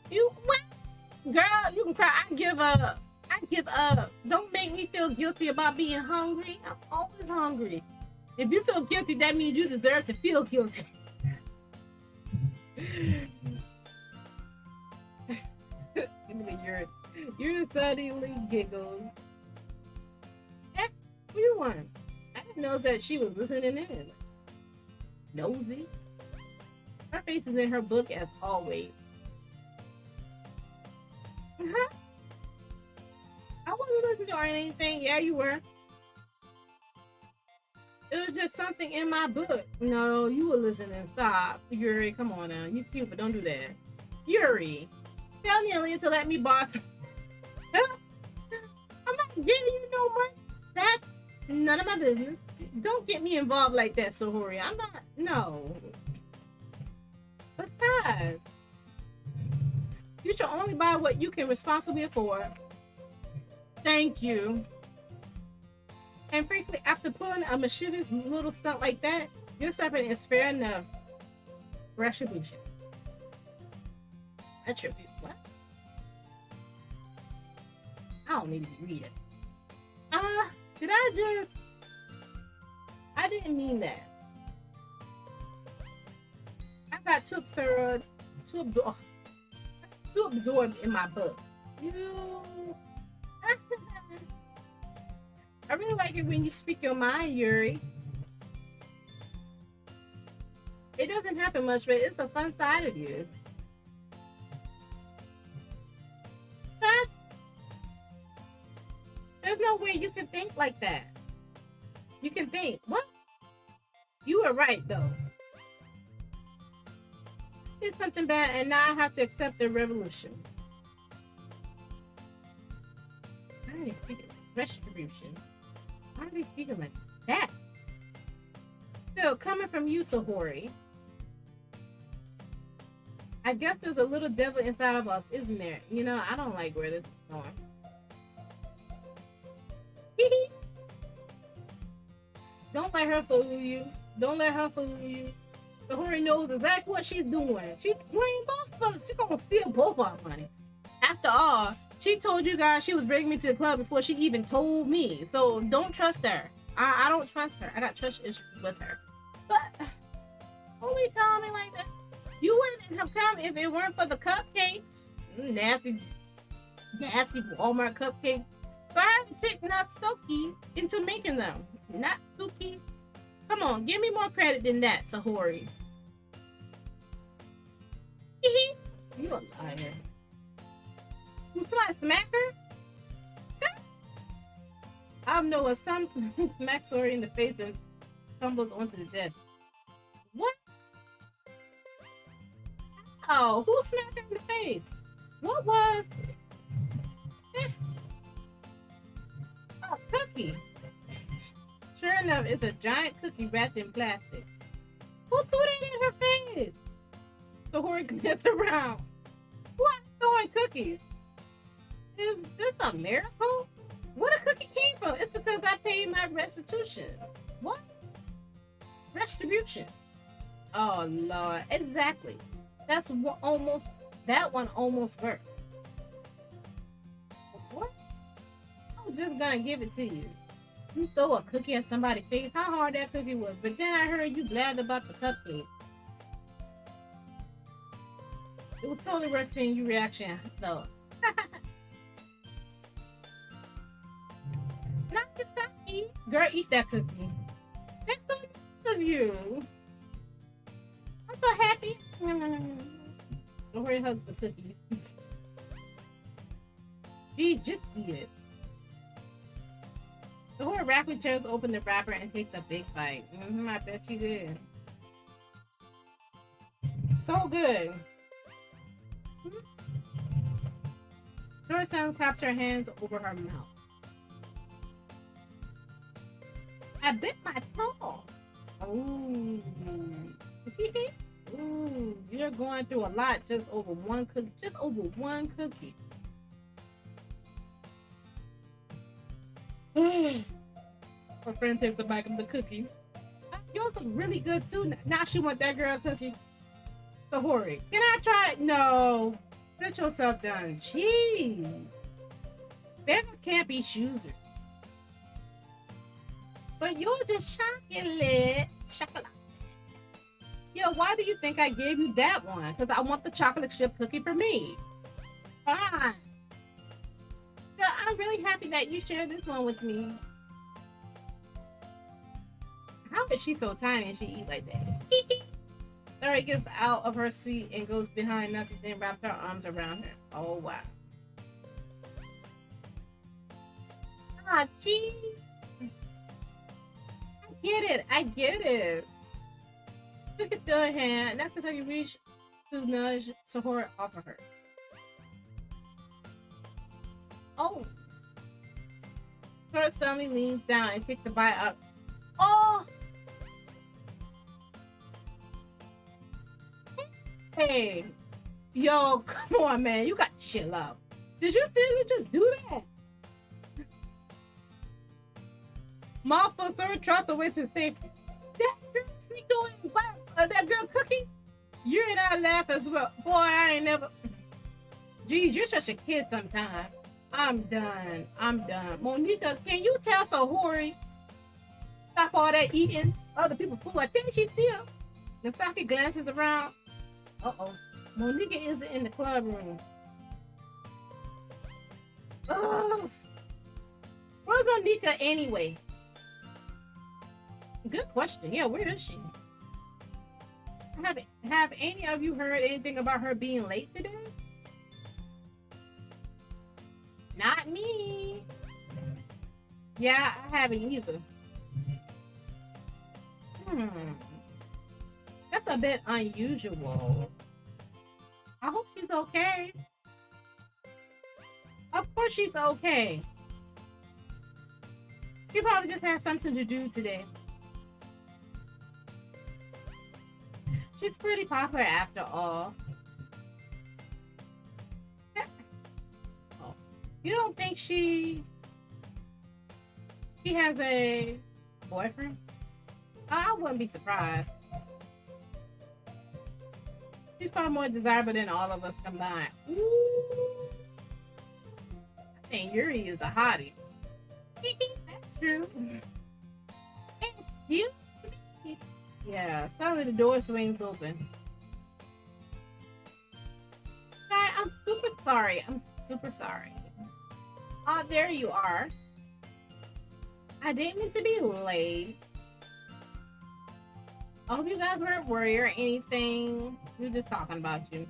You what? Girl, you can cry. I give up. Don't make me feel guilty about being hungry. I'm always hungry. If you feel guilty, that means you deserve to feel guilty. You're suddenly giggles. What do you want? I didn't know that she was listening in. Nosy. Her face is in her book as always. I wasn't listening to her or anything. Yeah, you were. It was just something in my book. No, you were listening. Stop. Yuri, come on now. You cute, but don't do that. Yuri, tell Nelia to let me boss. I'm not giving you no money. That's none of my business. Don't get me involved like that, Sayori. I'm not. No. Besides, you should only buy what you can responsibly afford. Thank you. And frankly, after pulling a mischievous little stunt like that, your serpent is fair enough. Retribution. Attribute. What? I don't need to read it. Did I just... I didn't mean that. I got too absurd, too absorbed in my book. You... I really like it when you speak your mind, Yuri. It doesn't happen much, but it's a fun side of you. But there's no way you can think like that. You can think, what? You were right, though. I did something bad, and now I have to accept the revolution. I didn't speak it. Retribution. Why are they speaking like that? Still, coming from you, Sayori. I guess there's a little devil inside of us, isn't there? You know, I don't like where this is going. Don't let her fool you. Don't let her fool you. Sayori knows exactly what she's doing. She's bringing both of us. She's gonna steal both of our money. After all, she told you guys she was bringing me to the club before she even told me. So don't trust her. I don't trust her. I got trust issues with her. But only telling me like that. You wouldn't have come if it weren't for the cupcakes. Nasty Walmart cupcakes. So I had to trick Natsuki into making them. Natsuki. Come on, give me more credit than that, Sayori. You a liar. You somebody smack her? I know when some smacks Sayori in the face and tumbles onto the desk. What? Oh, who smacked her in the face? What was? Oh, cookie. Sure enough, it's a giant cookie wrapped in plastic. Who threw that in her face? Sayori glanced around. Who's throwing cookies? Is this a miracle? Where the cookie came from? It's because I paid my restitution. What? Retribution. Oh Lord, exactly. That one almost worked. What? I was just gonna give it to you. You throw a cookie at somebody's face. How hard that cookie was. But then I heard you blabbed about the cupcake. It was totally worth seeing your reaction, though. Not just eat. Girl, eat that cookie. That's so nice of you. I'm so happy. Don't worry, hug the cookie. Gee, just eat it. The whore rapidly tears open the wrapper and takes a big bite. I bet she did. So good. Dory-san claps her hands over her mouth. I bit my toe. Oh. Ooh, you're going through a lot just over one cookie. Just over one cookie. Her friend takes a bite of the cookie. Yours look really good too. Now she want that girl cookie. Sayori, can I try it? No. Sit yourself down. Jeez. Beggars can't be choosers. But you're just chocolate. Chocolate. Yo, why do you think I gave you that one? Because I want the chocolate chip cookie for me. Fine. So I'm really happy that you shared this one with me. How is she so tiny and she eats like that? Sayori gets out of her seat and goes behind Natsuki, then wraps her arms around her. Oh, wow. Ah, geez. I get it. Took it still in hand. Natsuki reached to nudge Sayori off of her. Oh. Sayori suddenly leans down and picks the bite up. Oh! Hey. Yo, come on, man. You got to chill out. Did you seriously just do that? Martha so trust the way to say, that girl sneak doing what? That girl Cookie? You and I laugh as well. Boy, I ain't never. Geez, you're such a kid sometimes. I'm done. I'm done. Monika, can you tell Sayori stop all that eating other people's food? I think she's still. Natsuki glances around. Uh-oh. Monika isn't in the club room. Oh. Where's Monika anyway? Good question. Yeah, where is she? Have any of you heard anything about her being late today? Not me. Yeah, I haven't either. That's a bit unusual. I hope she's okay. Of course she's okay. She probably just has something to do today. She's pretty popular after all. Oh. You don't think she has a boyfriend? I wouldn't be surprised. She's probably more desirable than all of us combined. Ooh. I think Yuri is a hottie. That's true. Excuse me. Yeah, suddenly the door swings open. Hi, I'm super sorry. I'm super sorry. Oh, there you are. I didn't mean to be late. I hope you guys weren't worried or anything. We were just talking about you.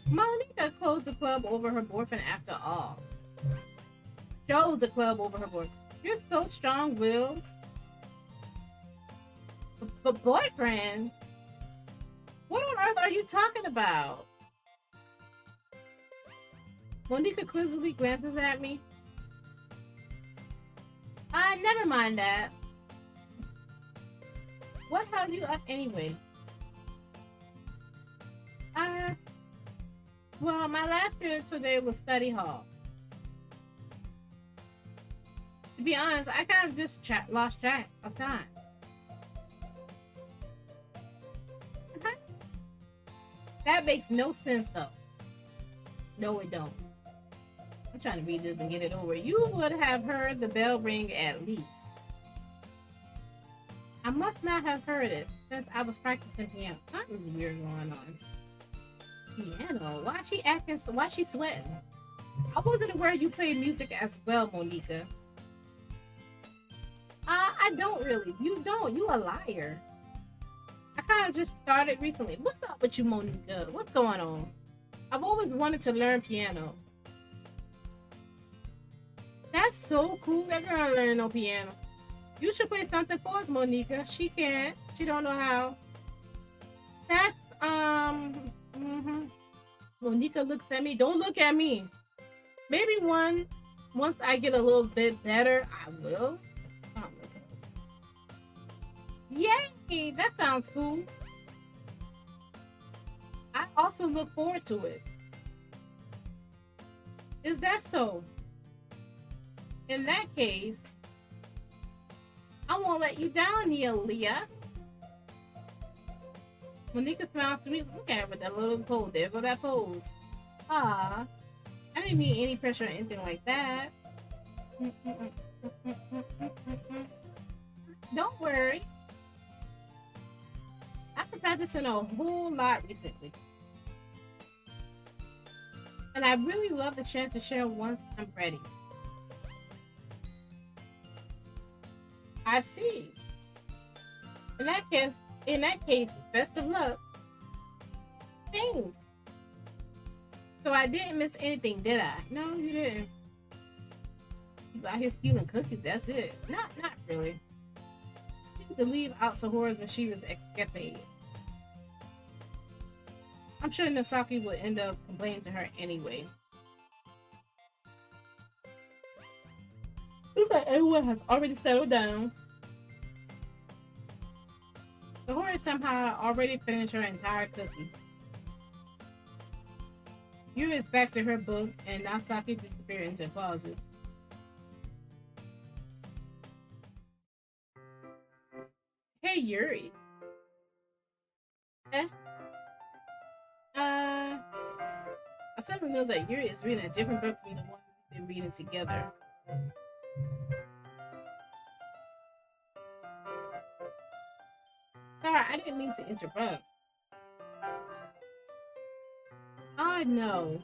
Monika closed the club over her boyfriend after all. Chose the club over her boyfriend. You're so strong-willed. But boyfriend? What on earth are you talking about? Monika quizzically glances at me. Never mind that. What held you up anyway? Well, my last period today was study hall. To be honest, I kind of just lost track of time. That makes no sense, though. No, it don't. I'm trying to read this and get it over. You would have heard the bell ring at least. I must not have heard it since I was practicing piano. Something's weird going on. Piano? Why is she acting so? Why is she sweating? I wasn't aware you played music as well, Monika. I don't really. You don't. You a liar. I kind of just started recently. What's up with you, Monika? What's going on? I've always wanted to learn piano. That's so cool. That girl learning no piano. You should play something for us, Monika. She can't. She don't know how. That's Monika looks at me. Don't look at me. Maybe once I get a little bit better, I will. Yay! That sounds cool. I also look forward to it. Is that so? In that case, I won't let you down, Leah. Monika smiles to me. Look at her with that little pose. There go that pose. Ah, I didn't mean any pressure or anything like that. Don't worry. I've been practicing a whole lot recently. And I really love the chance to share once I'm ready. I see. In that case, best of luck. Thanks. So I didn't miss anything, did I? No, you didn't. You out here stealing cookies, that's it. Not really. She used to leave out Sahora's when she was escaping. I'm sure Natsuki would end up complaining to her anyway. Looks like everyone has already settled down. Sayori somehow already finished her entire cookie. Yuri is back to her book and Natsuki disappeared into the closet. say Yuri. Eh. I suddenly knows that Yuri is reading a different book from the one we've been reading together. Sorry, I didn't mean to interrupt. Oh, no.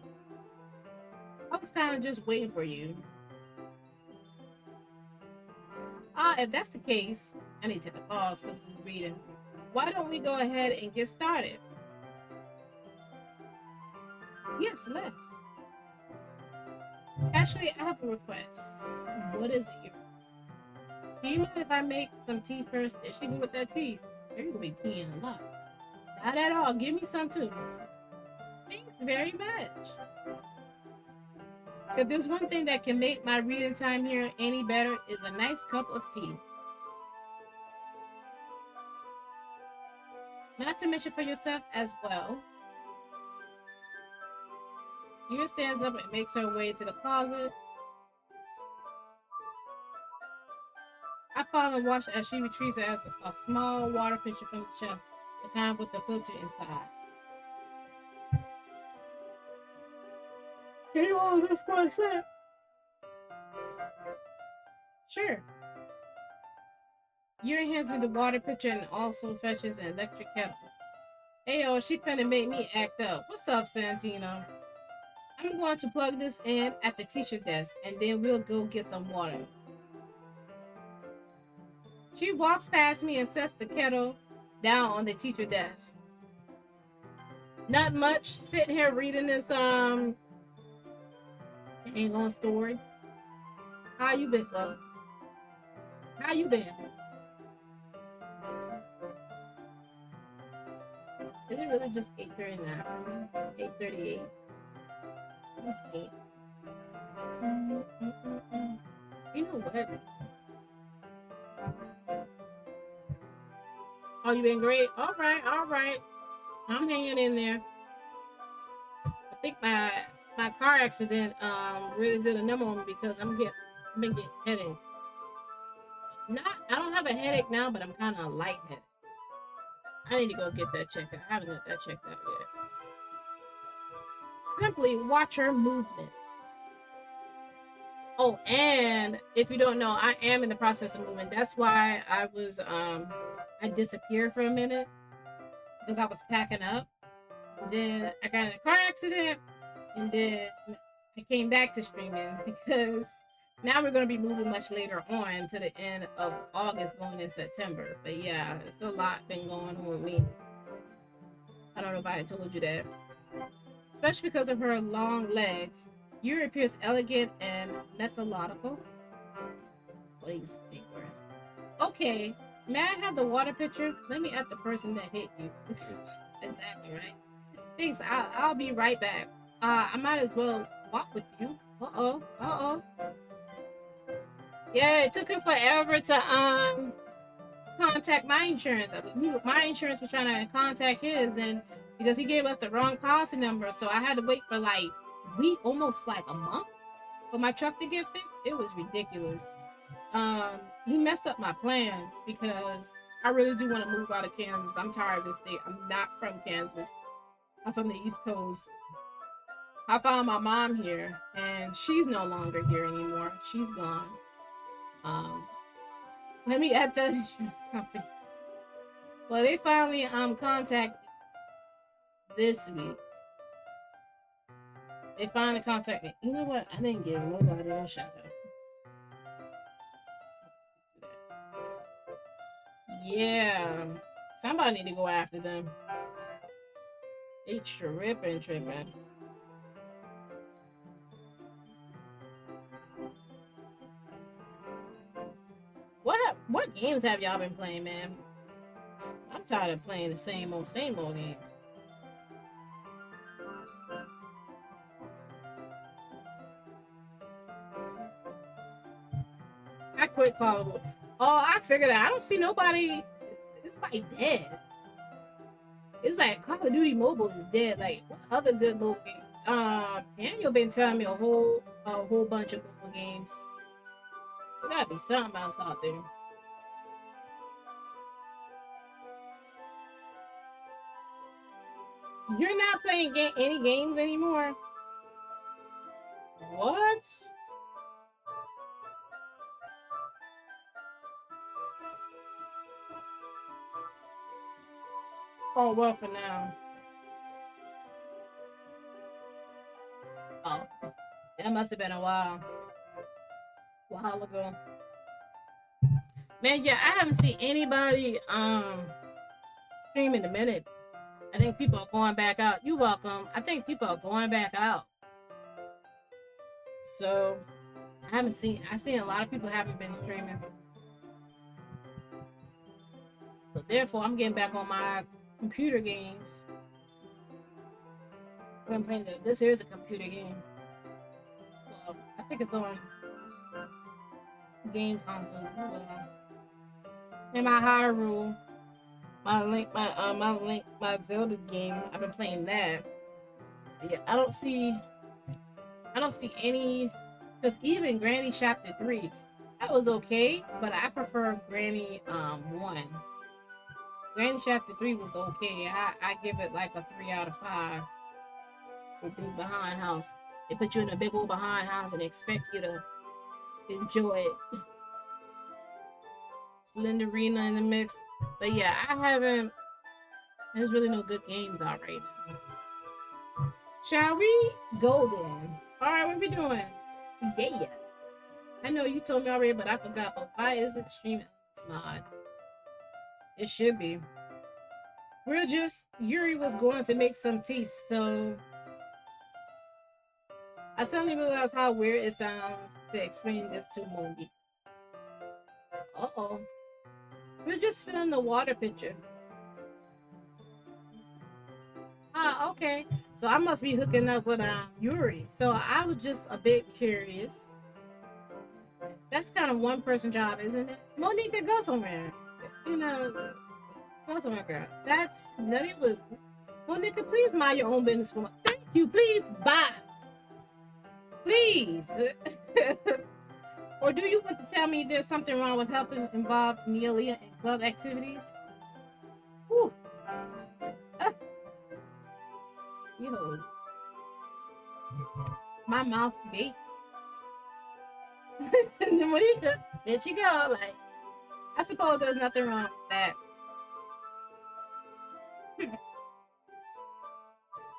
I was kind of just waiting for you. If that's the case, I need to take a pause because he's reading. Why don't we go ahead and get started? Yes, let's. Actually, I have a request. What is it? Do you mind if I make some tea first? Is she good with that tea? You're gonna be peeing a lot. Not at all. Give me some too. Thanks very much. If there's one thing that can make my reading time here any better, is a nice cup of tea. Not to mention for yourself as well. Yuri stands up and makes her way to the closet. I follow and watch as she retrieves as a small water pitcher from the shelf, the kind with the filter inside. Can you hold this for a sec? Sure. Yuri hands me the water pitcher and also fetches an electric kettle. Ayo, she finna make me act up. What's up, Santino? I'm going to plug this in at the teacher desk and then we'll go get some water. She walks past me and sets the kettle down on the teacher desk. Not much. Sitting here reading this dang on story. How you been, love? How you been? Is it really just 8:39 for me? 8:38. Let's see. You know what? Oh, you been great? All right. I'm hanging in there. I think my car accident really did a number on me because I've been getting headaches. I don't have a headache now, but I'm kind of lightheaded. I need to go get that checked out. I haven't got that checked out yet. Simply watch her movement. Oh, and if you don't know, I am in the process of moving. That's why I disappeared for a minute because I was packing up. Then I got in a car accident, and then I came back to streaming because now we're going to be moving much later on to the end of August, going in September. But yeah, it's a lot been going on with me. I don't know if I had told you that. Especially because of her long legs, Yuri appears elegant and methodical. What are you big words? Okay, may I have the water pitcher? Let me at the person that hit you. Exactly right. Thanks. I'll be right back. I might as well walk with you. Uh-oh. Yeah, it took him forever to contact my insurance. My insurance was trying to contact his, and because he gave us the wrong policy number, so I had to wait for like almost like a month for my truck to get fixed. It was ridiculous. He messed up my plans because I really do want to move out of Kansas. I'm tired of this state. I'm not from Kansas. I'm from the East Coast. I found my mom here, and she's no longer here anymore. She's gone. Let me add the insurance company. Well, they finally contact this week. They finally contacted me. You know what? I didn't give nobody a shout out. Yeah. Somebody need to go after them. They tripping. What games have y'all been playing, man? I'm tired of playing the same old games. I quit Call of Duty. Oh, I figured out. I don't see nobody. It's like dead. It's like Call of Duty Mobile is dead. Like, what other good mobile games? Daniel been telling me a whole bunch of mobile games. There gotta be something else out there. You're not playing any games anymore? What? Oh, well, for now. Oh, that must have been a while ago. Man, yeah, I haven't seen anybody stream in a minute. I think people are going back out. You're welcome. I think people are going back out. So I seen a lot of people haven't been streaming. So therefore I'm getting back on my computer games. I'm playing this here is a computer game. Well, I think it's on game console as well. And my Hyrule, my Zelda game. I've been playing that. Yeah, I don't see any, because even Granny Chapter 3, that was okay, but I prefer Granny 1. Granny Chapter 3 was okay. I give it like a 3 out of 5. For big behind house. They put you in a big old behind house and expect you to enjoy it. Slenderina in the mix. But yeah, there's really no good games out right now. Shall we go then? Alright, what we doing? Yeah. I know you told me already, but I forgot. But why isn't streaming mod? It should be. Yuri was going to make some tea, so I suddenly realized how weird it sounds to explain this to Monika. Uh-oh. We're just filling the water pitcher. Ah, okay. So I must be hooking up with Yuri. So I was just a bit curious. That's kind of one person job, isn't it? Monika, go somewhere. You know, go somewhere, girl. That's nutty was. Monika, please mind your own business for me. Thank you. Please, bye. Please. Or do you want to tell me there's something wrong with helping involve Nelia in club activities? Whew. Yo. My mouth gaped. And then Monika, there she go. Like, I suppose there's nothing wrong with that.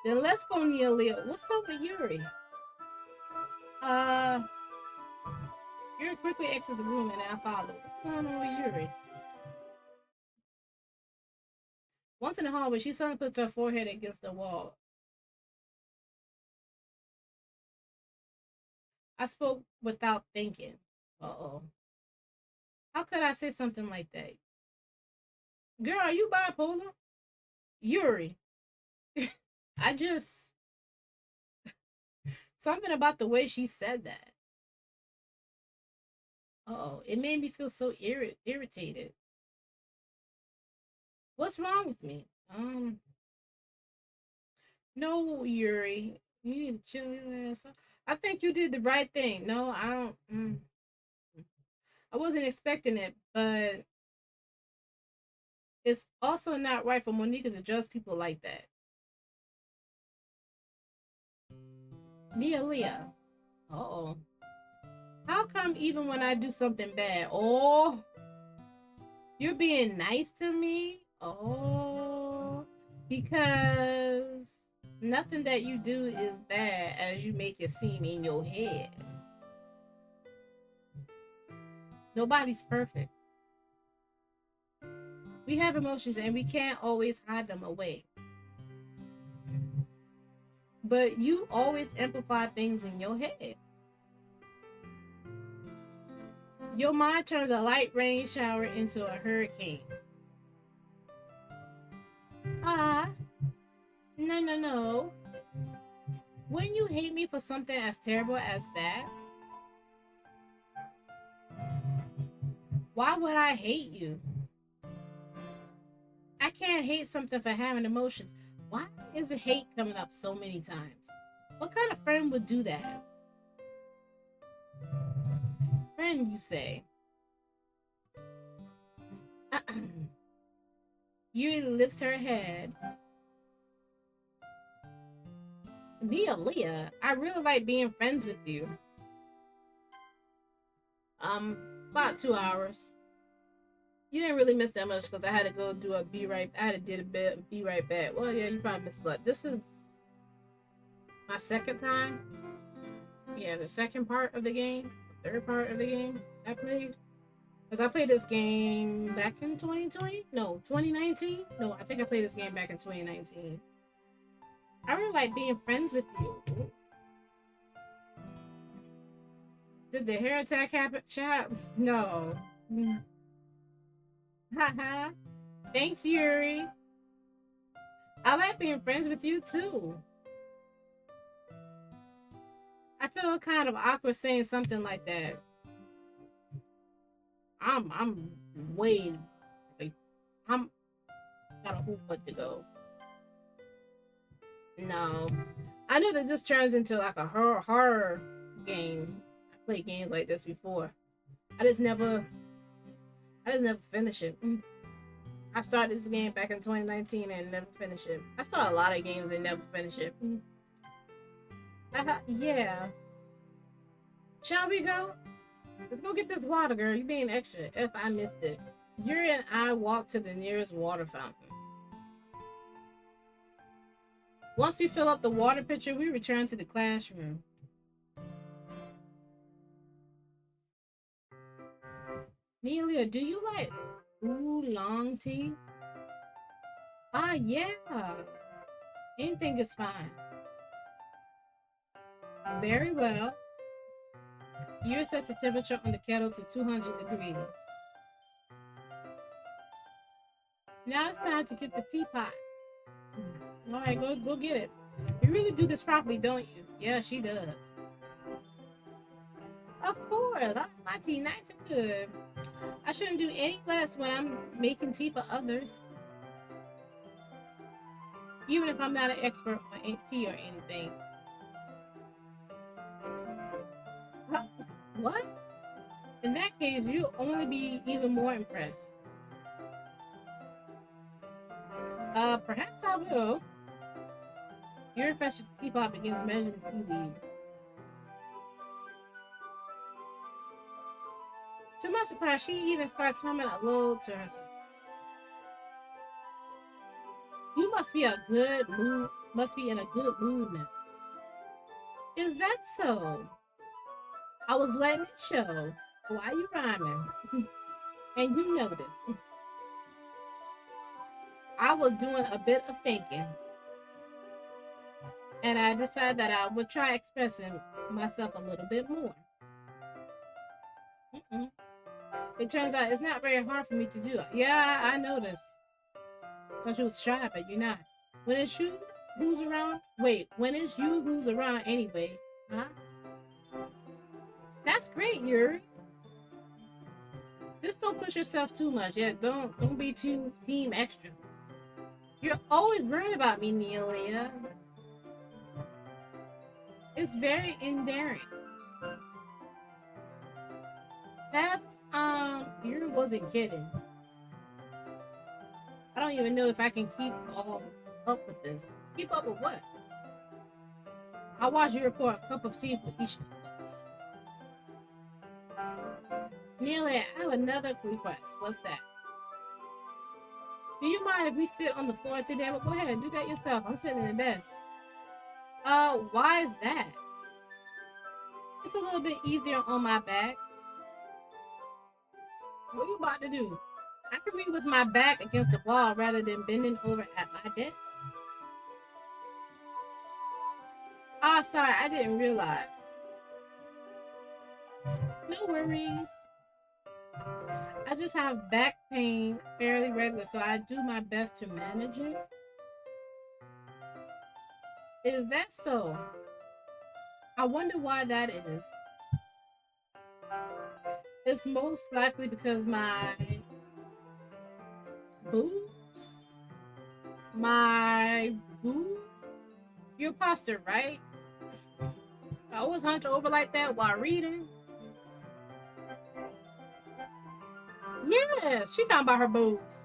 Then let's go, Nelia. What's up with Yuri? Yuri quickly exits the room and I follow. What's going on with Yuri? Once in the hallway, she suddenly puts her forehead against the wall. I spoke without thinking. Uh-oh. How could I say something like that? Girl, are you bipolar? Yuri. I just... Something about the way she said that. Uh-oh. It made me feel so irritated. What's wrong with me? No, Yuri. You need to chill your ass out. I think you did the right thing. No, I don't... I wasn't expecting it, but it's also not right for Monika to judge people like that. Leah. Uh-oh. How come even when I do something bad? Oh, you're being nice to me? Oh, because nothing that you do is bad as you make it seem in your head. Nobody's perfect. We have emotions and we can't always hide them away. But you always amplify things in your head. Your mind turns a light rain shower into a hurricane. No. Wouldn't you hate me for something as terrible as that? Why would I hate you? I can't hate something for having emotions. Why is the hate coming up so many times? What kind of friend would do that? Friend, you say. Yuri lifts her head. Leah, I really like being friends with you. About 2 hours. You didn't really miss that much because I had to go do a be right. I had to did a bit be right back. Well, yeah, you probably missed a lot. This is my second time. Yeah, the second part of the game, the third part of the game I played. Because I played this game back in 2020. No, 2019. No, I think I played this game back in 2019. I really like being friends with you. Did the hair attack happen, chap? No. Haha. Thanks, Yuri. I like being friends with you too. I feel kind of awkward saying something like that. I'm way like I'm got a whole foot to go. No. I know that this turns into like a horror game. I played games like this before. I just never finish it. I started this game back in 2019 and never finished it. I start a lot of games and never finish it. Yeah. Shall we go? Let's go get this water, girl. You being extra. If I missed it. Yuri and I walked to the nearest water fountain. Once we fill up the water pitcher, we return to the classroom. Nelia, do you like oolong tea? Ah, yeah. Anything is fine. Very well. You set the temperature on the kettle to 200 degrees. Now it's time to get the teapot. All right, go get it. You really do this properly, don't you? Yeah, she does. Of course, I like my tea nice and good. I shouldn't do any less when I'm making tea for others. Even if I'm not an expert on tea or anything. What? In that case, you'll only be even more impressed. Perhaps I will. Your fetches the teapot begins measuring the tea leaves. To my surprise, she even starts humming a little to herself. You must be in a good mood now. Is that so? I was letting it show. Why you rhyming? And you noticed. I was doing a bit of thinking. And I decided that I would try expressing myself a little bit more. It turns out it's not very hard for me to do. Yeah, I noticed. Because you was shy, but you're not. When it's you who's around? Wait, when it's you who's around anyway? Huh? That's great, Yuri. Just don't push yourself too much. Yeah, don't be too team extra. You're always worried about me, Nelia. It's very endearing. That's Yuri wasn't kidding. I don't even know if I can keep all up with this. Keep up with what? I'll watch you report a cup of tea for each of us. Nearly, I have another request. What's that? Do you mind if we sit on the floor today? Well, go ahead and do that yourself. I'm sitting at the desk. Why is that? It's a little bit easier on my back. What are you about to do? I can read with my back against the wall rather than bending over at my desk. Ah, sorry, I didn't realize. No worries. I just have back pain fairly regular, so I do my best to manage it. Is that so? I wonder why that is. It's most likely because my boobs? My boob? You're posture, right? I always hunch over like that while reading. Yeah, she talking about her boobs.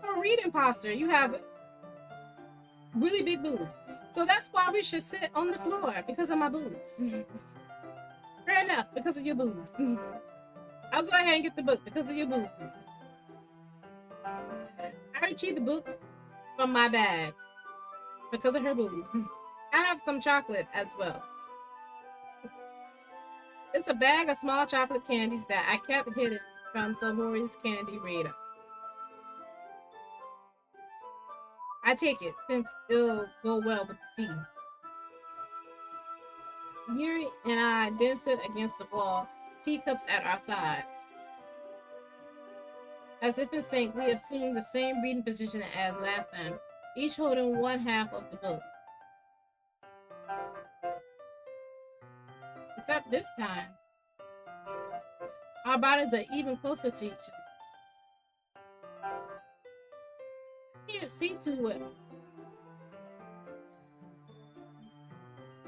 Her reading posture. You have really big boobs. So that's why we should sit on the floor, because of my boobs. Fair enough, because of your boobs. I'll go ahead and get the book because of your boobs. I retrieved the book from my bag because of her boobs. I have some chocolate as well. It's a bag of small chocolate candies that I kept hidden from Sayori's candy radar. I take it since it'll go well with the tea. Yuri and I then sit against the wall, teacups at our sides. As if in sync, we assume the same reading position as last time, each holding one half of the book. Except this time, our bodies are even closer to each other. I can't see too well.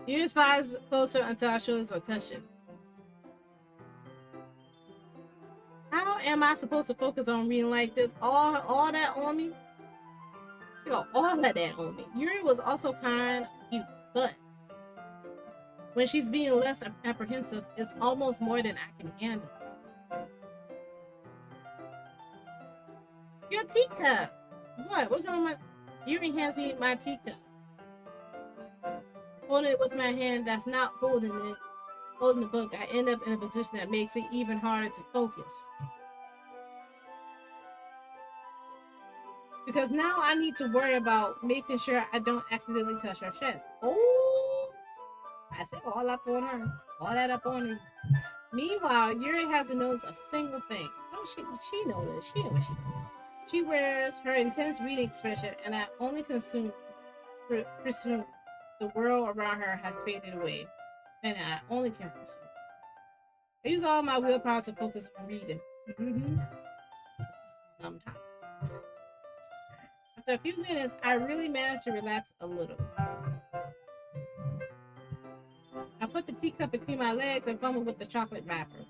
Yuri slides closer until our shoulders are touching. How am I supposed to focus on reading like this? All that on me? You got all of that on me. Yuri was also kind of cute, but when she's being less apprehensive, it's almost more than I can handle. Your teacup! What? What's wrong with my... Yuri hands me my teacup. Holding it with my hand that's not holding the book, I end up in a position that makes it even harder to focus. Because now I need to worry about making sure I don't accidentally touch her chest. Oh! I said all up on her. All that up on her. Meanwhile, Yuri hasn't noticed a single thing. Oh, she noticed. She knows what she doing. She wears her intense reading expression, and I only presume the world around her has faded away. And I only can presume. I use all my willpower to focus on reading. I'm tired. After a few minutes, I really managed to relax a little. I put the teacup between my legs and fumbled with the chocolate wrapper.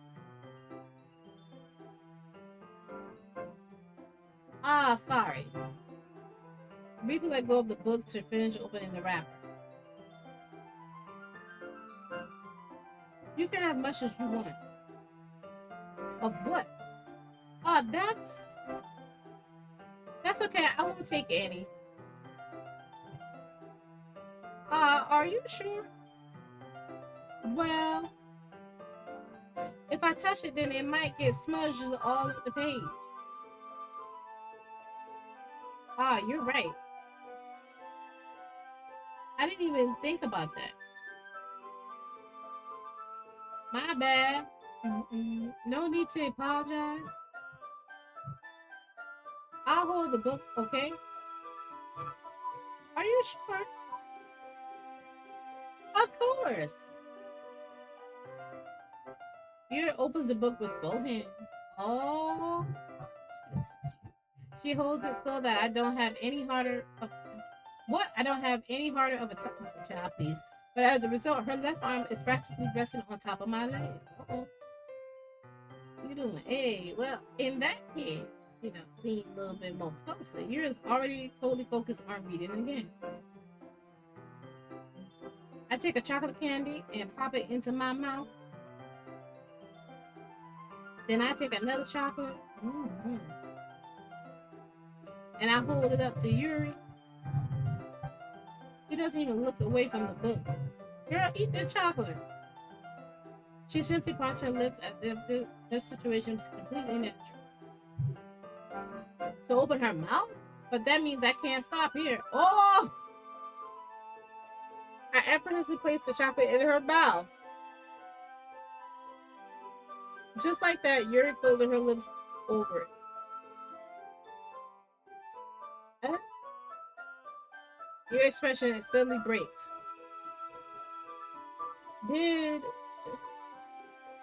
Ah, sorry. Briefly let go of the book to finish opening the wrapper. You can have much as you want. Of what? Oh, that's okay. I won't take any. Are you sure? Well, if I touch it, then it might get smudged all over the page. Ah, you're right. I didn't even think about that. My bad. No need to apologize. I'll hold the book, okay? Are you sure? Of course. Yuri opens the book with both hands. Oh. She holds it so that I don't have any harder of... What? I don't have any harder of a time, child, please. But as a result, her left arm is practically resting on top of my leg. Uh-oh. What you doing? Hey, well, in that case, lean a little bit more closer. Yuri's already totally focused on reading again. I take a chocolate candy and pop it into my mouth. Then I take another chocolate. And I hold it up to Yuri. He doesn't even look away from the book. Girl, eat the chocolate. She simply parts her lips as if this situation was completely natural. To open her mouth? But that means I can't stop here. Oh! I effortlessly place the chocolate in her mouth. Just like that, Yuri closes her lips over it. Your expression suddenly breaks. Did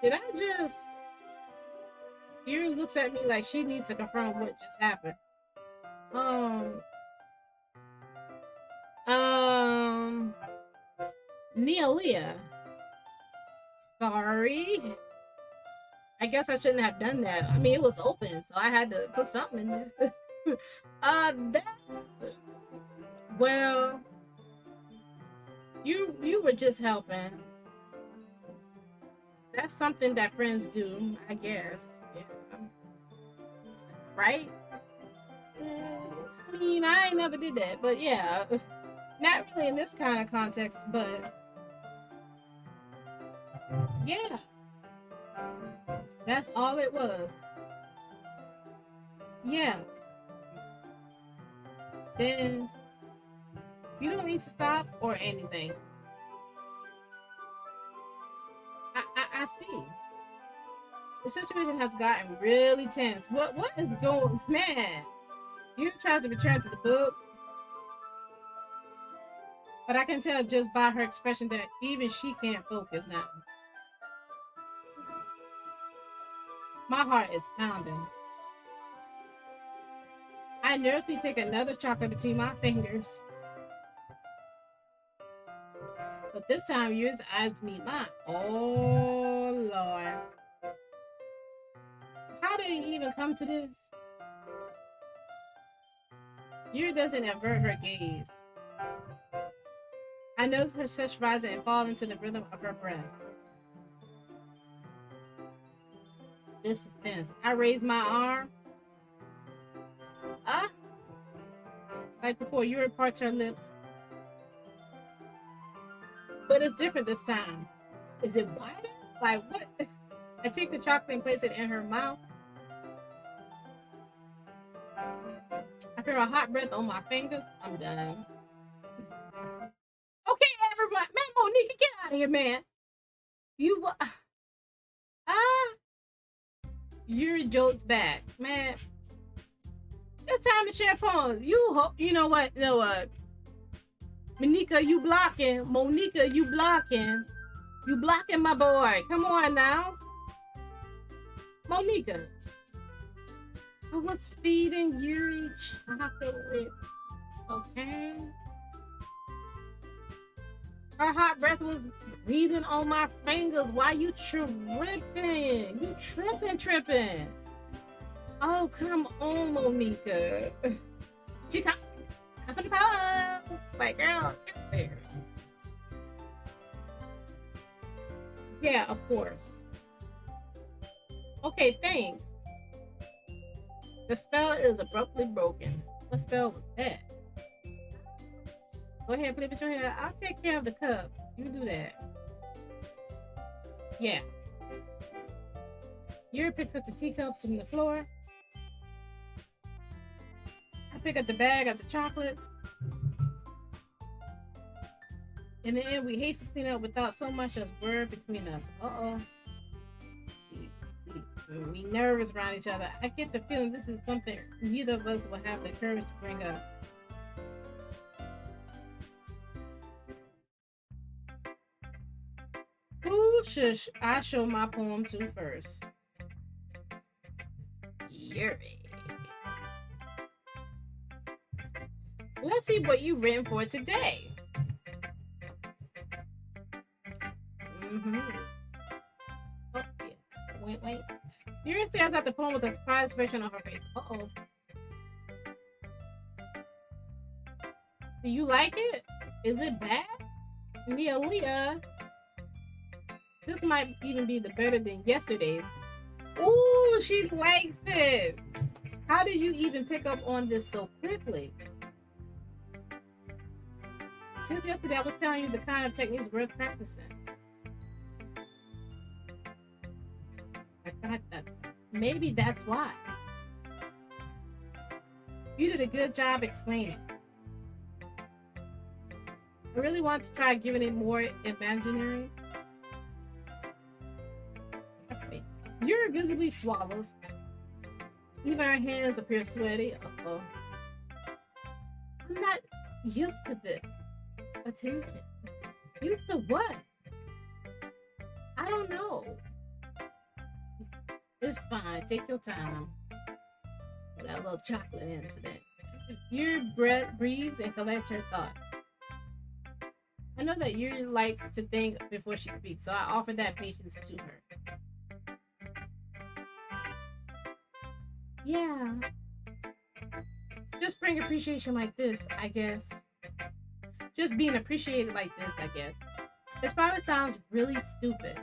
I just... Yuri looks at me like she needs to confirm what just happened. Nealia. Sorry. I guess I shouldn't have done that. I mean, it was open, so I had to put something in there. Well, You were just helping. That's something that friends do, I guess. Yeah. Right? I mean, I ain't never did that, but yeah. Not really in this kind of context, but yeah. That's all it was. Yeah. Then you don't need to stop or anything. I see. The situation has gotten really tense. What is going, man? You tries to return to the book, but I can tell just by her expression that even she can't focus now. My heart is pounding. I nervously take another chocolate between my fingers. But this time, Yuri's eyes meet mine. Oh, Lord. How did it even come to this? Yuri doesn't avert her gaze. I notice her chest rising and fall into the rhythm of her breath. This is tense. I raise my arm. Like before, Yuri parts her lips. But it's different this time. Is it wider? Like what? I take the chocolate and place it in her mouth. I feel a hot breath on my fingers. I'm done. Okay, everyone. Man, Monika, get out of here, man. You Yuri jolts back. Man, it's time to share phones. You know what? You know what? Monika, you blocking. Monika, you blocking. You blocking my boy. Come on now. Monika. I was feeding Yuri chocolate. Okay. Her hot breath was breathing on my fingers. Why you tripping? You tripping. Oh, come on, Monika. She come for the pause. Like, girl, get there. Yeah, of course. Okay, thanks. The spell is abruptly broken. What spell was that? Go ahead, flip it your hair. I'll take care of the cup. You do that. Yeah. Yuri picks up the teacups from the floor. I pick up the bag of the chocolate. In the end, we hastily clean up without so much as word between us. Uh-oh. We nervous around each other. I get the feeling this is something neither of us will have the courage to bring up. Who should I show my poem to first? Yuri. Let's see what you've written for today. Oh, yeah. Wait. Yuri stares at the poem with a surprised expression on her face. Uh-oh. Do you like it? Is it bad? Leah. This might even be the better than yesterday's. Ooh, she likes it. How did you even pick up on this so quickly? Just yesterday, I was telling you the kind of techniques worth practicing. I thought that maybe that's why. You did a good job explaining. I really want to try giving it more imaginary. Yuri visibly swallows. Even our hands appear sweaty. Uh-oh. I'm not used to this attention. Used to what? I don't know. It's fine. Take your time. With that little chocolate incident. Yuri breathes and collects her thought. I know that Yuri likes to think before she speaks, so I offer that patience to her. Yeah. Just bring appreciation like this, I guess. just being appreciated like this, I guess. This probably sounds really stupid,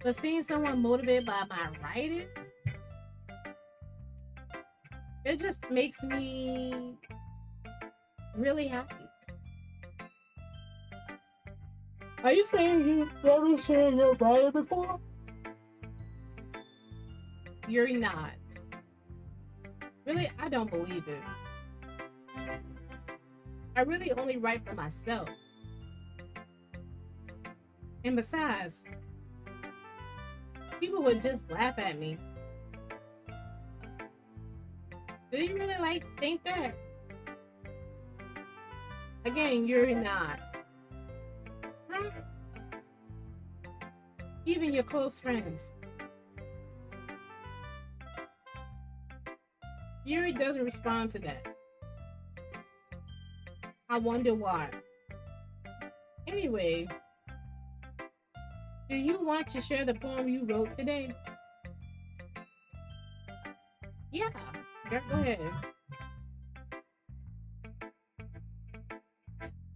but seeing someone motivated by my writing, it just makes me really happy. Are you saying you've never shared your writing before? Yuri nods. Really? I don't believe it. I really only write for myself. And besides, people would just laugh at me. Do you really think that? Again, you're not. Huh? Even your close friends. Yuri doesn't respond to that. I wonder why. Anyway, do you want to share the poem you wrote today? Yeah, go ahead.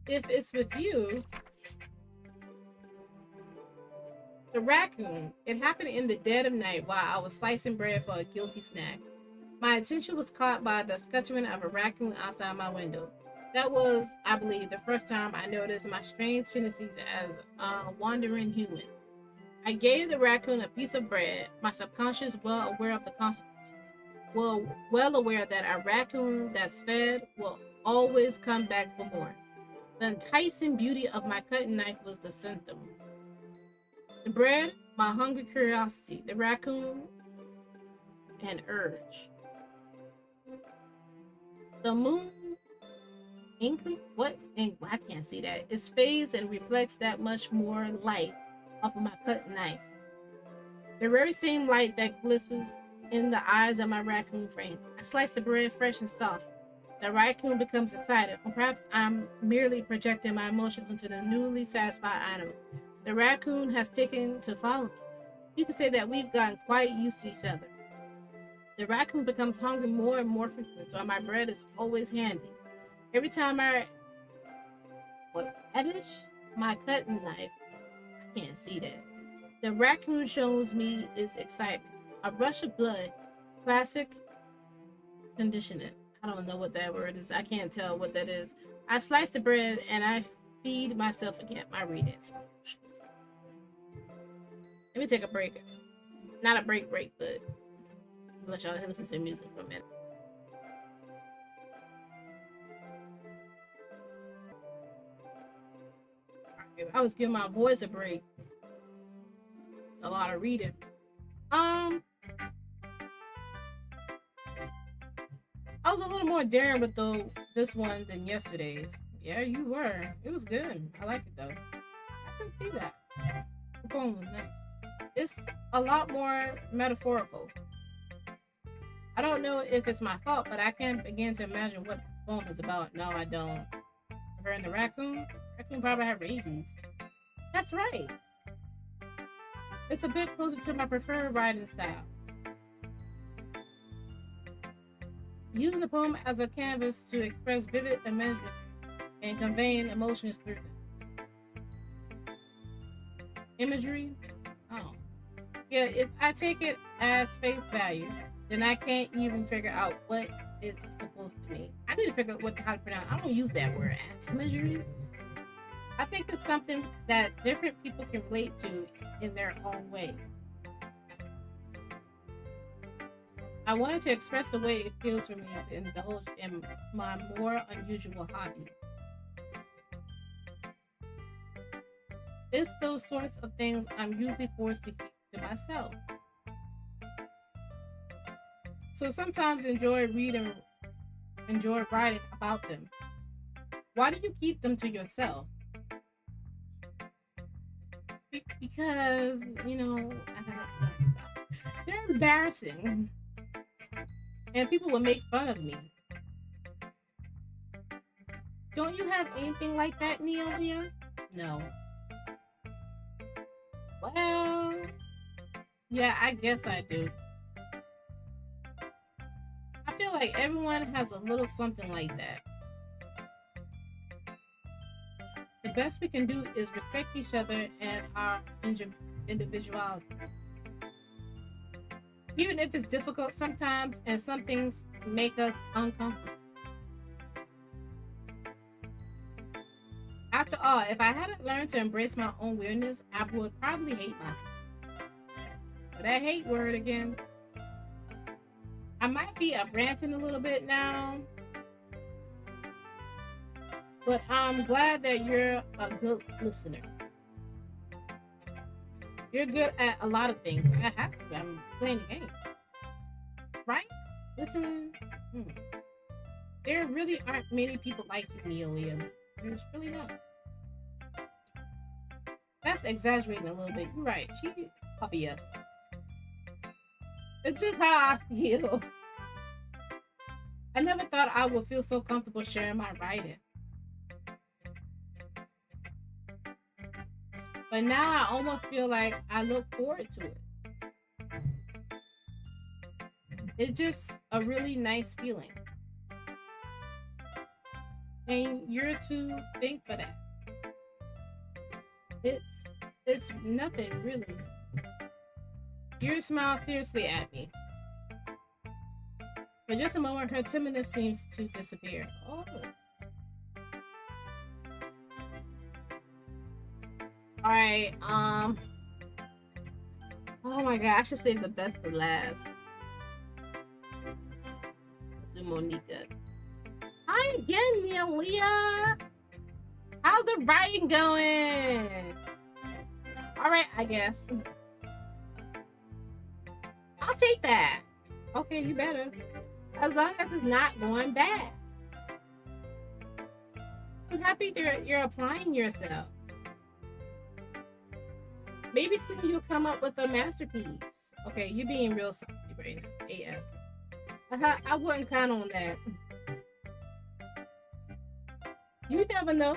If it's with you, the raccoon. It happened in the dead of night while I was slicing bread for a guilty snack. My attention was caught by the scuttering of a raccoon outside my window. That was, I believe, the first time I noticed my strange tendencies as a wandering human. I gave the raccoon a piece of bread, my subconscious well aware of the consequences. Well aware that a raccoon that's fed will always come back for more. The enticing beauty of my cutting knife was the symptom. The bread, my hungry curiosity, the raccoon, an urge. The moon, what? I can't see that. It fades and reflects that much more light off of my cutting knife. The very same light that glistens in the eyes of my raccoon friend. I slice the bread fresh and soft. The raccoon becomes excited, or perhaps I'm merely projecting my emotion into the newly satisfied animal. The raccoon has taken to follow me. You could say that we've gotten quite used to each other. The raccoon becomes hungry more and more frequently, so my bread is always handy. Every time I edish my cutting knife, I can't see that. The raccoon shows me its excitement. A rush of blood, classic conditioning. I don't know what that word is. I can't tell what that is. I slice the bread and I feed myself again my reading emotions. Let me take a break. Not a break, but let y'all listen to music for a minute. I was giving my voice a break. It's a lot of reading. I was a little more daring with this one than yesterday's. Yeah, you were. It was good. I like it though. I can see that. The poem was nice. It's a lot more metaphorical. I don't know if it's my fault, but I can't begin to imagine what this poem is about. No, I don't. Her and the raccoon? Raccoon probably have rabies. That's right. It's a bit closer to my preferred writing style. Using the poem as a canvas to express vivid imagery and conveying emotions through them. Imagery? Oh. Yeah, if I take it as face value, then I can't even figure out what it's supposed to mean. I need to figure out how to pronounce it. I don't use that word, imagery. I think it's something that different people can relate to in their own way. I wanted to express the way it feels for me to indulge in my more unusual hobbies. It's those sorts of things I'm usually forced to keep to myself. So sometimes enjoy writing about them. Why do you keep them to yourself? Because, they're embarrassing. And people will make fun of me. Don't you have anything like that, Neolia? No. Well, yeah, I guess I do. I feel like everyone has a little something like that. best we can do is respect each other and our individuality. Even if it's difficult sometimes and some things make us uncomfortable. After all, if I hadn't learned to embrace my own weirdness, I would probably hate myself. But that hate word again. I might be ranting a little bit now, but I'm glad that you're a good listener. You're good at a lot of things. I have to. I'm playing the game. Right? Listen. There really aren't many people like you, Neolia. There's really not. That's exaggerating a little bit. You're right. She puppy yes. It's just how I feel. I never thought I would feel so comfortable sharing my writing. But now I almost feel like I look forward to it. It's just a really nice feeling. And you're to thank for that. It's nothing really. Yuri smiled seriously at me. For just a moment, her timidness seems to disappear. Oh. Alright, oh my god, I should save the best for last. Let's do Monika. Hi again, Nelia. How's the writing going? Alright, I guess. I'll take that. Okay, you better. As long as it's not going bad. I'm happy that you're applying yourself. Maybe soon you'll come up with a masterpiece. Okay, you're being real salty right now. AF. I wouldn't count on that. You never know.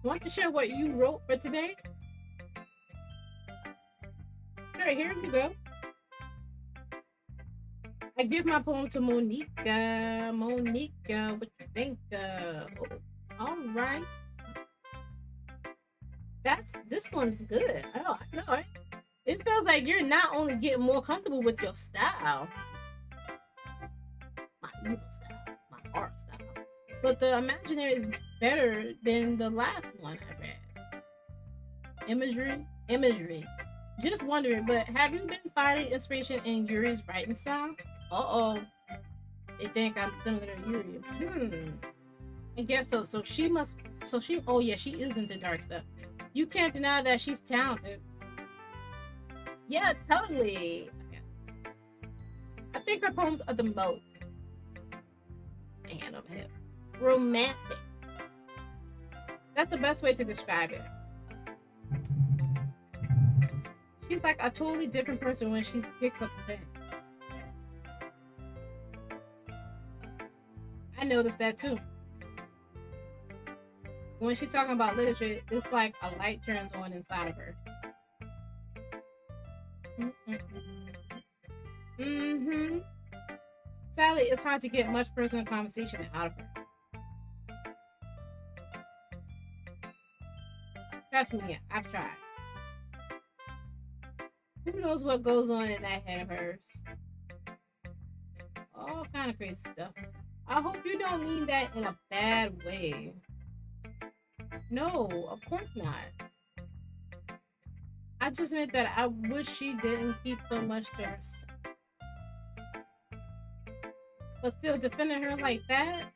Want to share what you wrote for today? Sure, here you go. I give my poem to Monika. Monika, what you think? All right. This one's good. Oh, I know it. It feels like you're not only getting more comfortable with your style, my evil style, my art style, but the imaginary is better than the last one I read. Imagery. Just wondering, but have you been finding inspiration in Yuri's writing style? They think I'm similar to Yuri. I guess so. Oh yeah, she is into dark stuff. You can't deny that she's talented. Yeah, totally. I think her poems are the most romantic. That's the best way to describe it. She's like a totally different person when she picks up the pen. I noticed that too. When she's talking about literature, it's like a light turns on inside of her. Sadly, it's hard to get much personal conversation out of her. Trust me, I've tried. Who knows what goes on in that head of hers? All kind of crazy stuff. I hope you don't mean that in a bad way. No, of course not. I just meant that I wish she didn't keep so much to herself. But still defending her like that?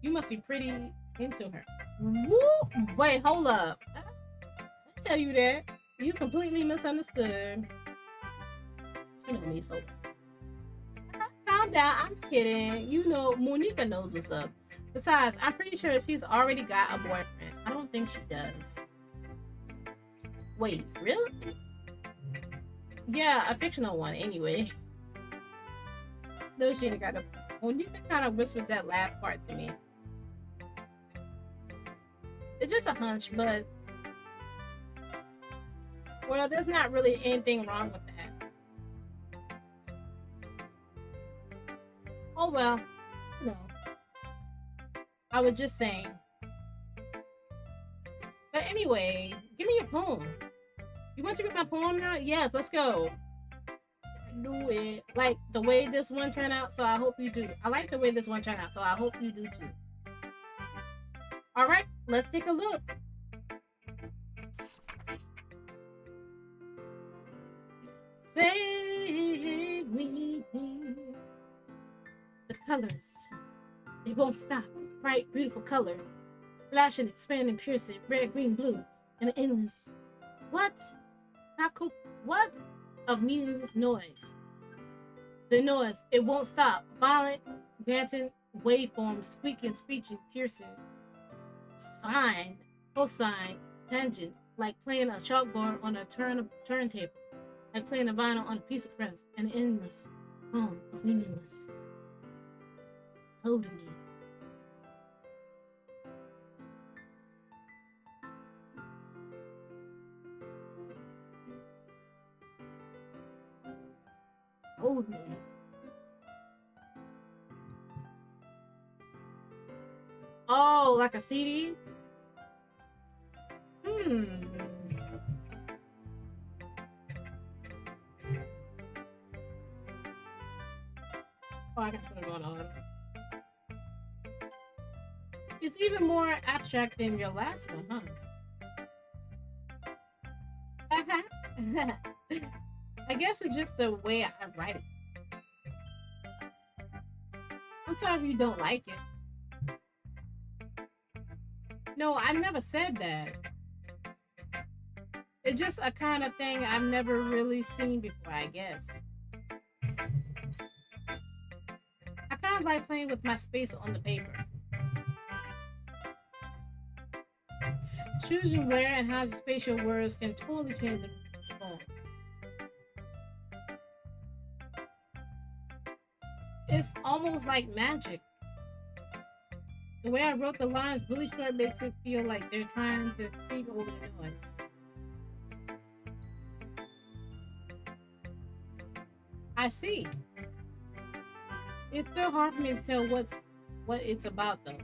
You must be pretty into her. Woo! Wait, hold up. I tell you that. You completely misunderstood. She know me so well. Calm down, I'm kidding. You know, Monika knows what's up. Besides, I'm pretty sure she's already got a boyfriend. I don't think she does. Wait, really? Yeah, a fictional one, anyway. No, she ain't got a... Monika kind of whispers that last part to me. It's just a hunch, but... Well, there's not really anything wrong with that. Oh, well. No. I was just saying. But anyway, give me your poem. You want to read my poem now? Yes, let's go. Do it. Like the way this one turned out, so I hope you do. I like the way this one turned out, so I hope you do too. All right, let's take a look. Save me. The colors, they won't stop. Bright, beautiful colors, flashing, expanding, piercing, red, green, blue, and an endless what of meaningless noise. The noise, it won't stop. Violent, vanting, waveforms, squeaking, screeching, piercing. Sine, cosine, tangent, like playing a chalkboard on a turntable, like playing a vinyl on a piece of crust, an endless poem of meaningless. Hold me. Hold me. Oh, like a CD? Oh, I can put it on. It's even more abstract than your last one, huh? I guess it's just the way I write it. I'm sorry if you don't like it. No, I never said that. It's just a kind of thing I've never really seen before, I guess. I kind of like playing with my space on the paper. Choosing where and how to space your words can totally change the poem. It's almost like magic. The way I wrote the lines really short makes it feel like they're trying to speak over the noise. I see. It's still hard for me to tell what it's about though.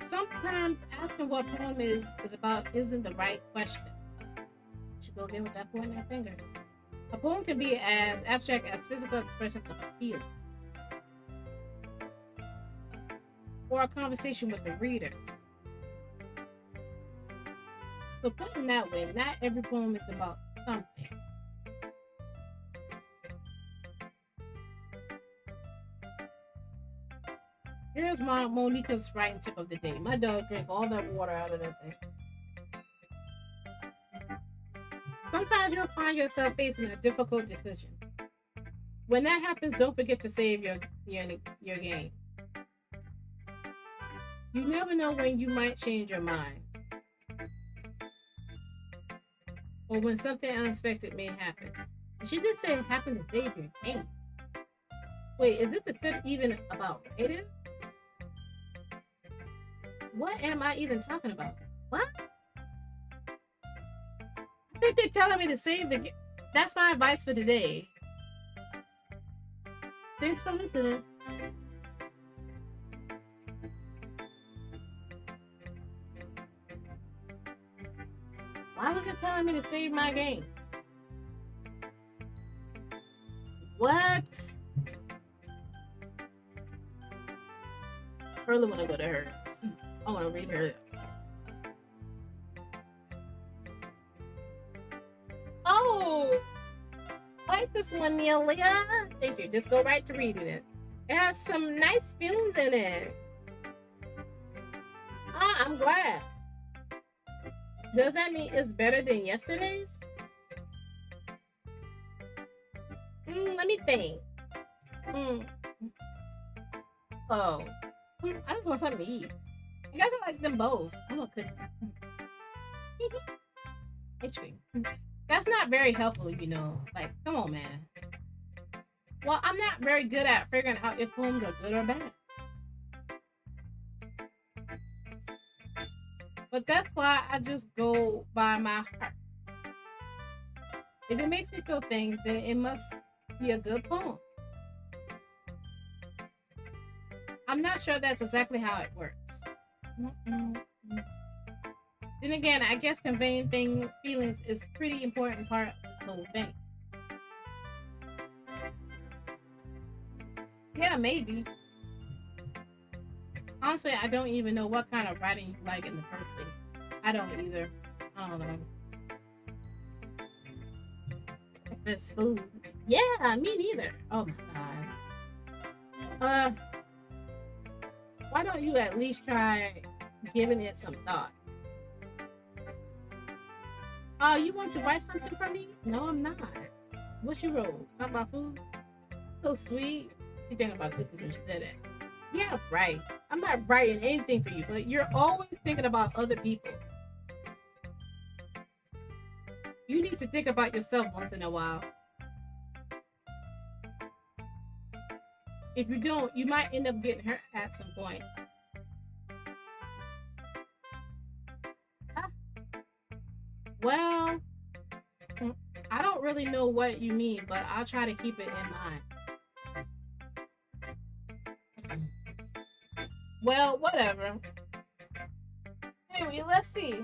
Sometimes asking what poem is about isn't the right question. Should go again with that point in that finger. A poem can be as abstract as physical expression of a feeling, or a conversation with the reader. So put it that way, not every poem is about something. Here's my Monika's writing tip of the day. My dog drank all that water out of that thing. Sometimes you'll find yourself facing a difficult decision. When that happens, don't forget to save your game. You never know when you might change your mind, or when something unexpected may happen. She did say it happened to save your game. Wait, is this the tip even about writing? What am I even talking about? What? I think they're telling me to save the game. That's my advice for today. Thanks for listening. Why was it telling me to save my game? What? I really want to go to her. I want to read her. Oh, I like this one, Nelia. Thank you. Just go right to reading it. It has some nice feelings in it. Ah, I'm glad. Does that mean it's better than yesterday's? Let me think. Oh, I just want something to eat. I guess I like them both. I'm gonna cook ice cream. That's not very helpful, you know. Like, come on, man. Well, I'm not very good at figuring out if poems are good or bad. But that's why I just go by my heart. If it makes me feel things, then it must be a good poem. I'm not sure that's exactly how it works. Mm-mm. Then again, I guess conveying feelings is a pretty important part of this whole thing. Yeah, maybe. Honestly, I don't even know what kind of writing you like in the first place. I don't either. I don't know. If it's food. Yeah, me neither. Oh my god. Why don't you at least try giving it some thoughts? Oh, you want to write something for me? No, I'm not. What you wrote? Something about food? So sweet. She thinking about cookies when she said that. Yeah, right. I'm not writing anything for you, but you're always thinking about other people. You need to think about yourself once in a while. If you don't, you might end up getting hurt at some point. Ah, well, I don't really know what you mean, but I'll try to keep it in mind. Well, whatever. Anyway, let's see.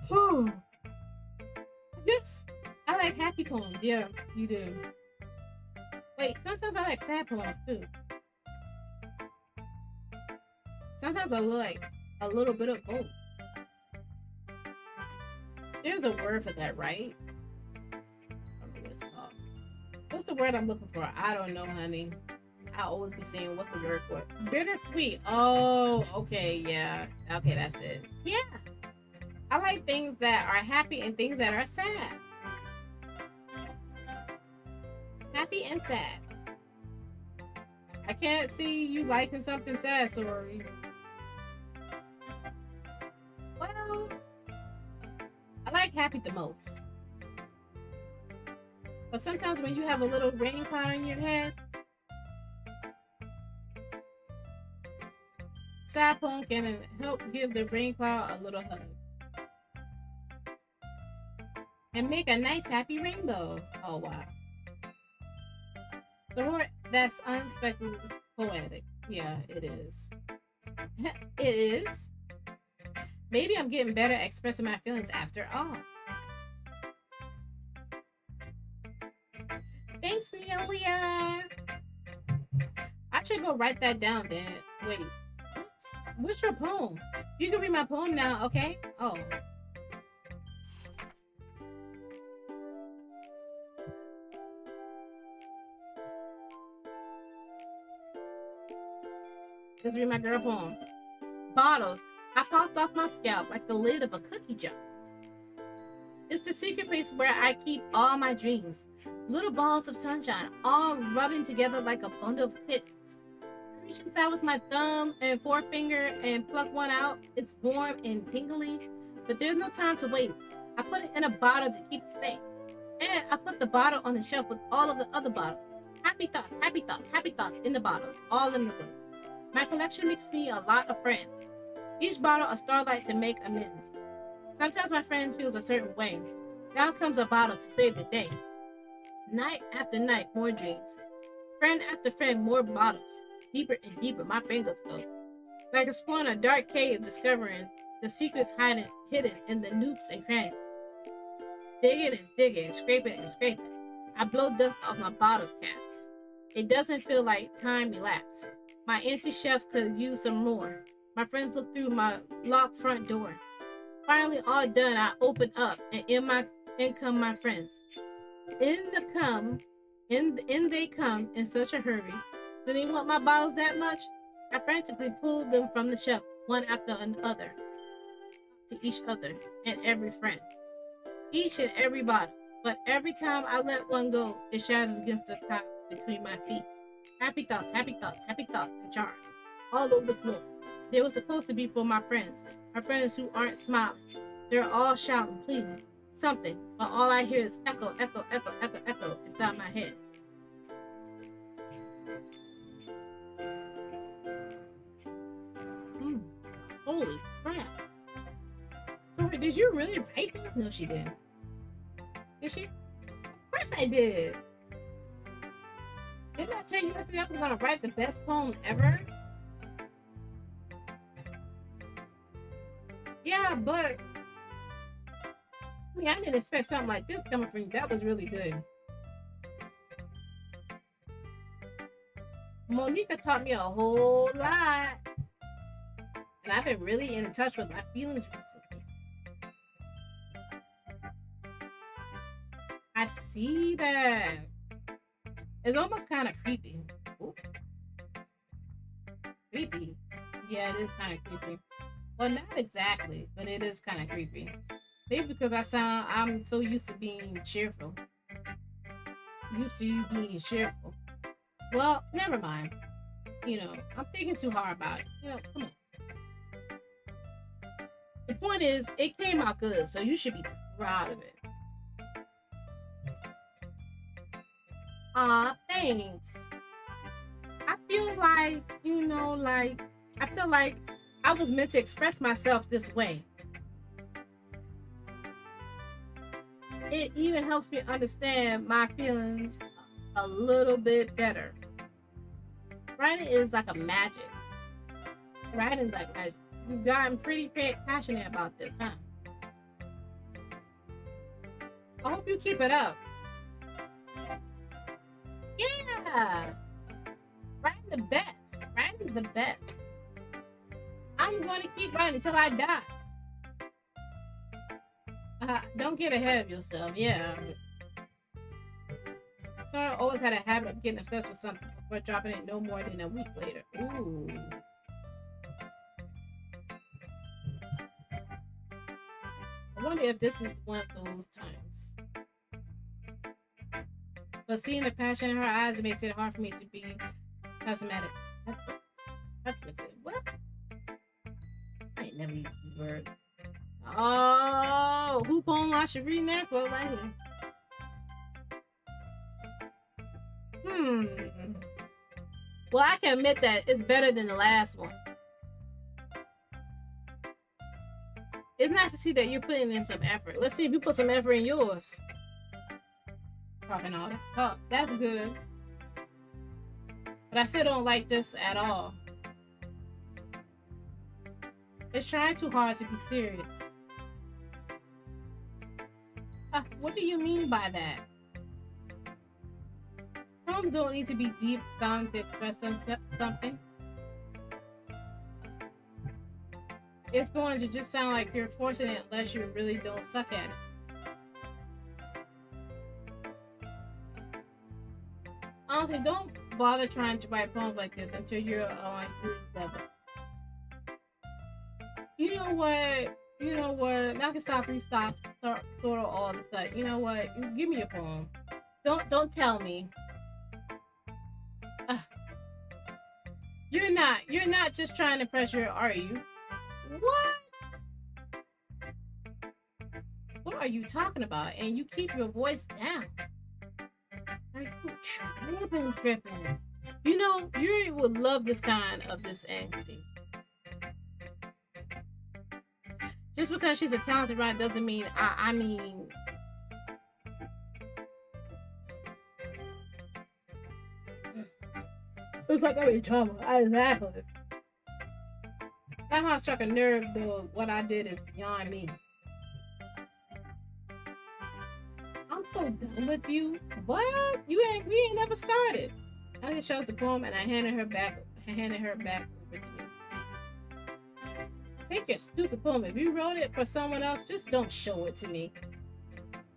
Whew. Yes, I like happy poems. Yeah, you do. Wait, sometimes I like sad poems too. Sometimes I like a little bit of both. There's a word for that, right? I don't know what it's called. What's the word I'm looking for? I don't know, honey. I always be saying, what's the word for it? Bittersweet. Oh, okay, yeah. Okay, that's it. Yeah. I like things that are happy and things that are sad. Happy and sad. I can't see you liking something sad, Sayori. Well, I like happy the most. But sometimes when you have a little rain cloud on your head, sad poem can help give the rain cloud a little hug. And make a nice happy rainbow. Oh wow. So that's unexpectedly poetic. Yeah, it is. It is. Maybe I'm getting better at expressing my feelings after all. Thanks, Neolia. I should go write that down then. Wait, what? What's your poem? You can read my poem now, okay? Oh. Let's read my girl poem. Bottles. I popped off my scalp like the lid of a cookie jar. It's the secret place where I keep all my dreams. Little balls of sunshine, all rubbing together like a bundle of kittens. I reach inside with my thumb and forefinger and pluck one out. It's warm and tingly, but there's no time to waste. I put it in a bottle to keep it safe. And I put the bottle on the shelf with all of the other bottles. Happy thoughts, happy thoughts, happy thoughts in the bottles, all in the room. My collection makes me a lot of friends. Each bottle a starlight to make amends. Sometimes my friend feels a certain way. Down comes a bottle to save the day. Night after night, more dreams. Friend after friend, more bottles. Deeper and deeper my fingers go. Like exploring a dark cave, discovering the secrets hidden in the nooks and crannies. Digging and digging, scraping and scraping. I blow dust off my bottles caps. It doesn't feel like time elapsed. My empty shelf could use some more. My friends look through my locked front door. Finally, all done, I open up, and in come my friends. In they come in such a hurry. Do they want my bottles that much? I frantically pulled them from the shelf, one after another, to each other and every friend. Each and every bottle. But every time I let one go, it shatters against the top between my feet. Happy thoughts, happy thoughts, happy thoughts in charge. All over the floor. They were supposed to be for my friends who aren't smiling. They're all shouting, pleading, something, but all I hear is echo, echo, echo, echo, echo inside my head. Holy crap. So did you really write this? No, she didn't. Did she? Of course I did. Didn't I tell you yesterday I was gonna write the best poem ever? Yeah, but I mean, I didn't expect something like this coming from you. That was really good. Monika taught me a whole lot. And I've been really in touch with my feelings recently. I see that. It's almost kind of creepy. Ooh. Creepy. Yeah, it is kind of creepy. Well, not exactly, but it is kind of creepy. Maybe because I'm so used to being cheerful. Used to you being cheerful. Well, never mind. You know, I'm thinking too hard about it. You know, come on. The point is, it came out good, so you should be proud of it. Aw, thanks. I feel like, you know, like, I feel like I was meant to express myself this way. It even helps me understand my feelings a little bit better. Writing is like a magic. Writing's like magic. You've gotten pretty passionate about this, huh? I hope you keep it up. Yeah. Writing the best. Writing's the best. I'm going to keep writing until I die. Don't get ahead of yourself. Yeah. So I always had a habit of getting obsessed with something before dropping it no more than a week later. Ooh. I wonder if this is one of those times. But seeing the passion in her eyes makes it hard for me to be pessimistic. What? I ain't never used this word. Oh, who poem I should read next? Well, right here. Well, I can admit that it's better than the last one. It's nice to see that you're putting in some effort. Let's see if you put some effort in yours. Talking all that talk. That's good. But I still don't like this at all. It's trying too hard to be serious. What do you mean by that? Poems don't need to be deep sounds to express something. It's going to just sound like you're forcing it unless you really don't suck at it. Honestly, don't bother trying to write poems like this until you're on your level. You know what? Now I can stop, start sort of all of a sudden. You know what? Give me a poem. Don't tell me. You're not just trying to pressure, are you? What? What are you talking about? And you keep your voice down. Are you tripping? You know, Yuri would love this kind of this angsty. Just because she's a talented writer doesn't mean I mean. It's like I'm in trouble. Exactly. That how I struck a nerve, though. What I did is beyond me. I'm so done with you. What? We ain't never started. I just showed the poem and I handed her back over to me. Take your stupid poem. If you wrote it for someone else, just don't show it to me.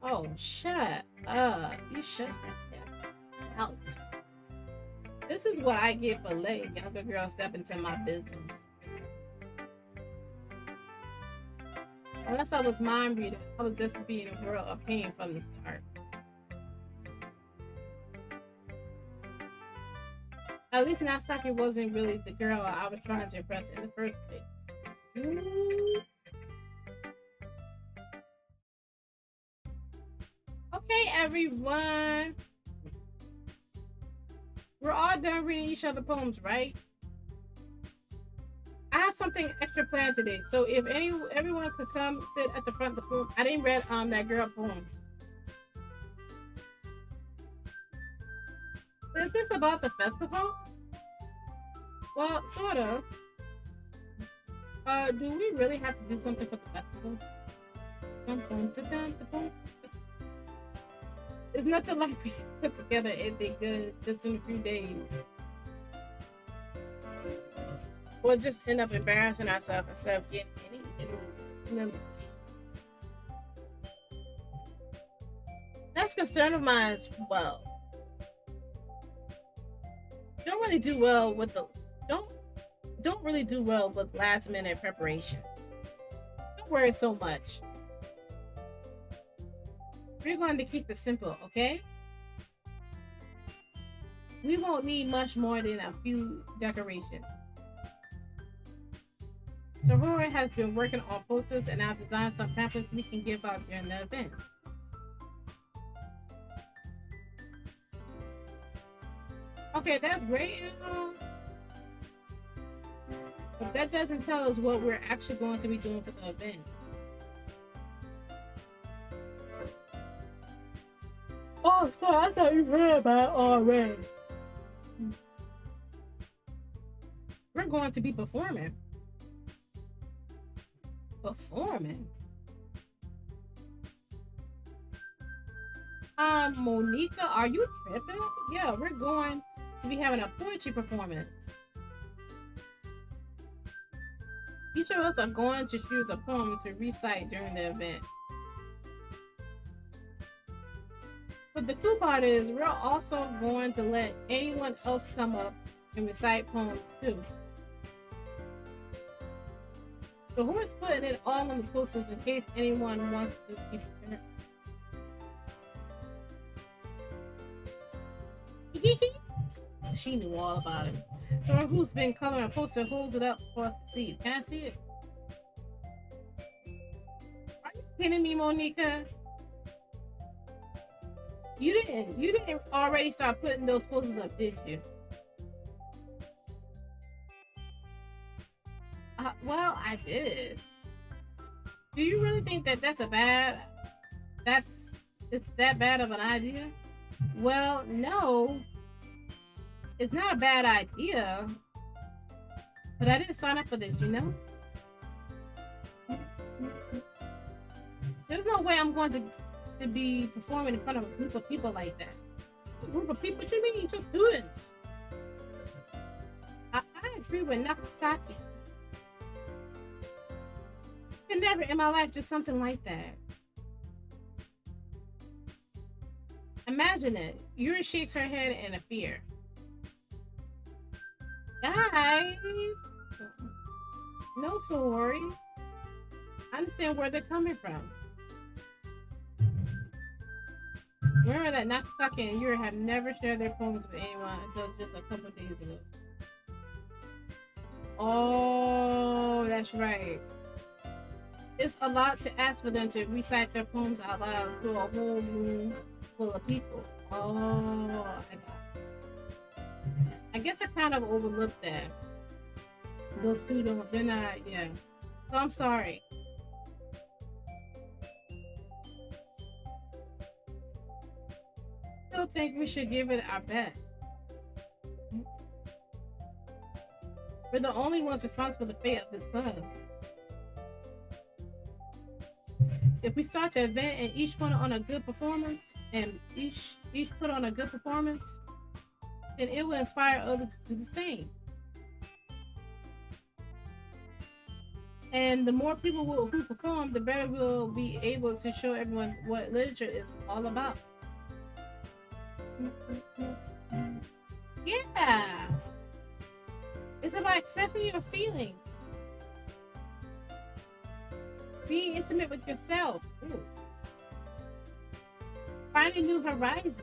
Oh, shut up. You shut up. This is what I get for letting younger girls step into my business. Unless I was mind reading, I was just being a girl of pain from the start. At least Natsuki wasn't really the girl I was trying to impress in the first place. Okay, everyone. We're all done reading each other's poems, right? I have something extra planned today, so if everyone could come sit at the front of the poem. I didn't read that girl poem. Is this about the festival? Well, sort of. Do we really have to do something for the festival? Dun, dun, dun, dun, dun, dun. It's nothing like we put together anything good just in a few days. We'll just end up embarrassing ourselves instead of getting any new members. That's concern of mine as well. Don't really do well with the don't really do well with last minute preparation. Don't worry so much. We're going to keep it simple, okay? We won't need much more than a few decorations. Sayori has been working on posters and I've designed some pamphlets we can give out during the event. Okay, that's great. But that doesn't tell us what we're actually going to be doing for the event. Oh, sorry, I thought you heard about it already. We're going to be performing. Performing? Monika, are you tripping? Yeah, we're going to be having a poetry performance. Each of us are going to choose a poem to recite during the event. But the cool part is we're also going to let anyone else come up and recite poems too. So who is putting it all on the posters in case anyone wants to keep it? She knew all about it. So who's been coloring a poster holds it up for us to see. Can I see it? Are you kidding me, Monika? You didn't already start putting those posters up, did you? Well, I did. Do you really think that it's that bad of an idea? Well, no. It's not a bad idea. But I didn't sign up for this, you know? There's no way I'm going to be performing in front of a group of people like that. A group of people? What you mean? Just students. I agree with Natsuki. I can never in my life do something like that. Imagine it. Yuri shakes her head in a fear. Guys, no sorry. I understand where they're coming from. Remember that Natsuki and Yuri have never shared their poems with anyone until just a couple days ago. Oh, that's right. It's a lot to ask for them to recite their poems out loud to a whole room full of people. Oh, I guess I kind of overlooked that. Those two they're not, yeah. So I'm sorry. I still think we should give it our best. We're the only ones responsible for the fate of this club. If we start the event and each put on a good performance, then it will inspire others to do the same. And the more people who perform, the better we'll be able to show everyone what literature is all about. Yeah! It's about expressing your feelings. Being intimate with yourself. Ooh. Finding new horizons.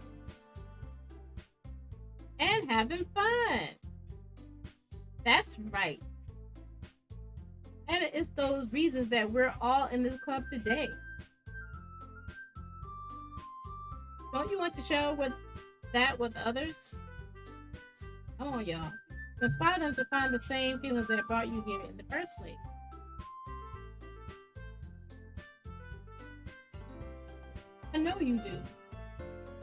And having fun. That's right. And it's those reasons that we're all in this club today. Don't you want to share that with others? Come on, y'all. Inspire them to find the same feelings that brought you here in the first place. I know you do.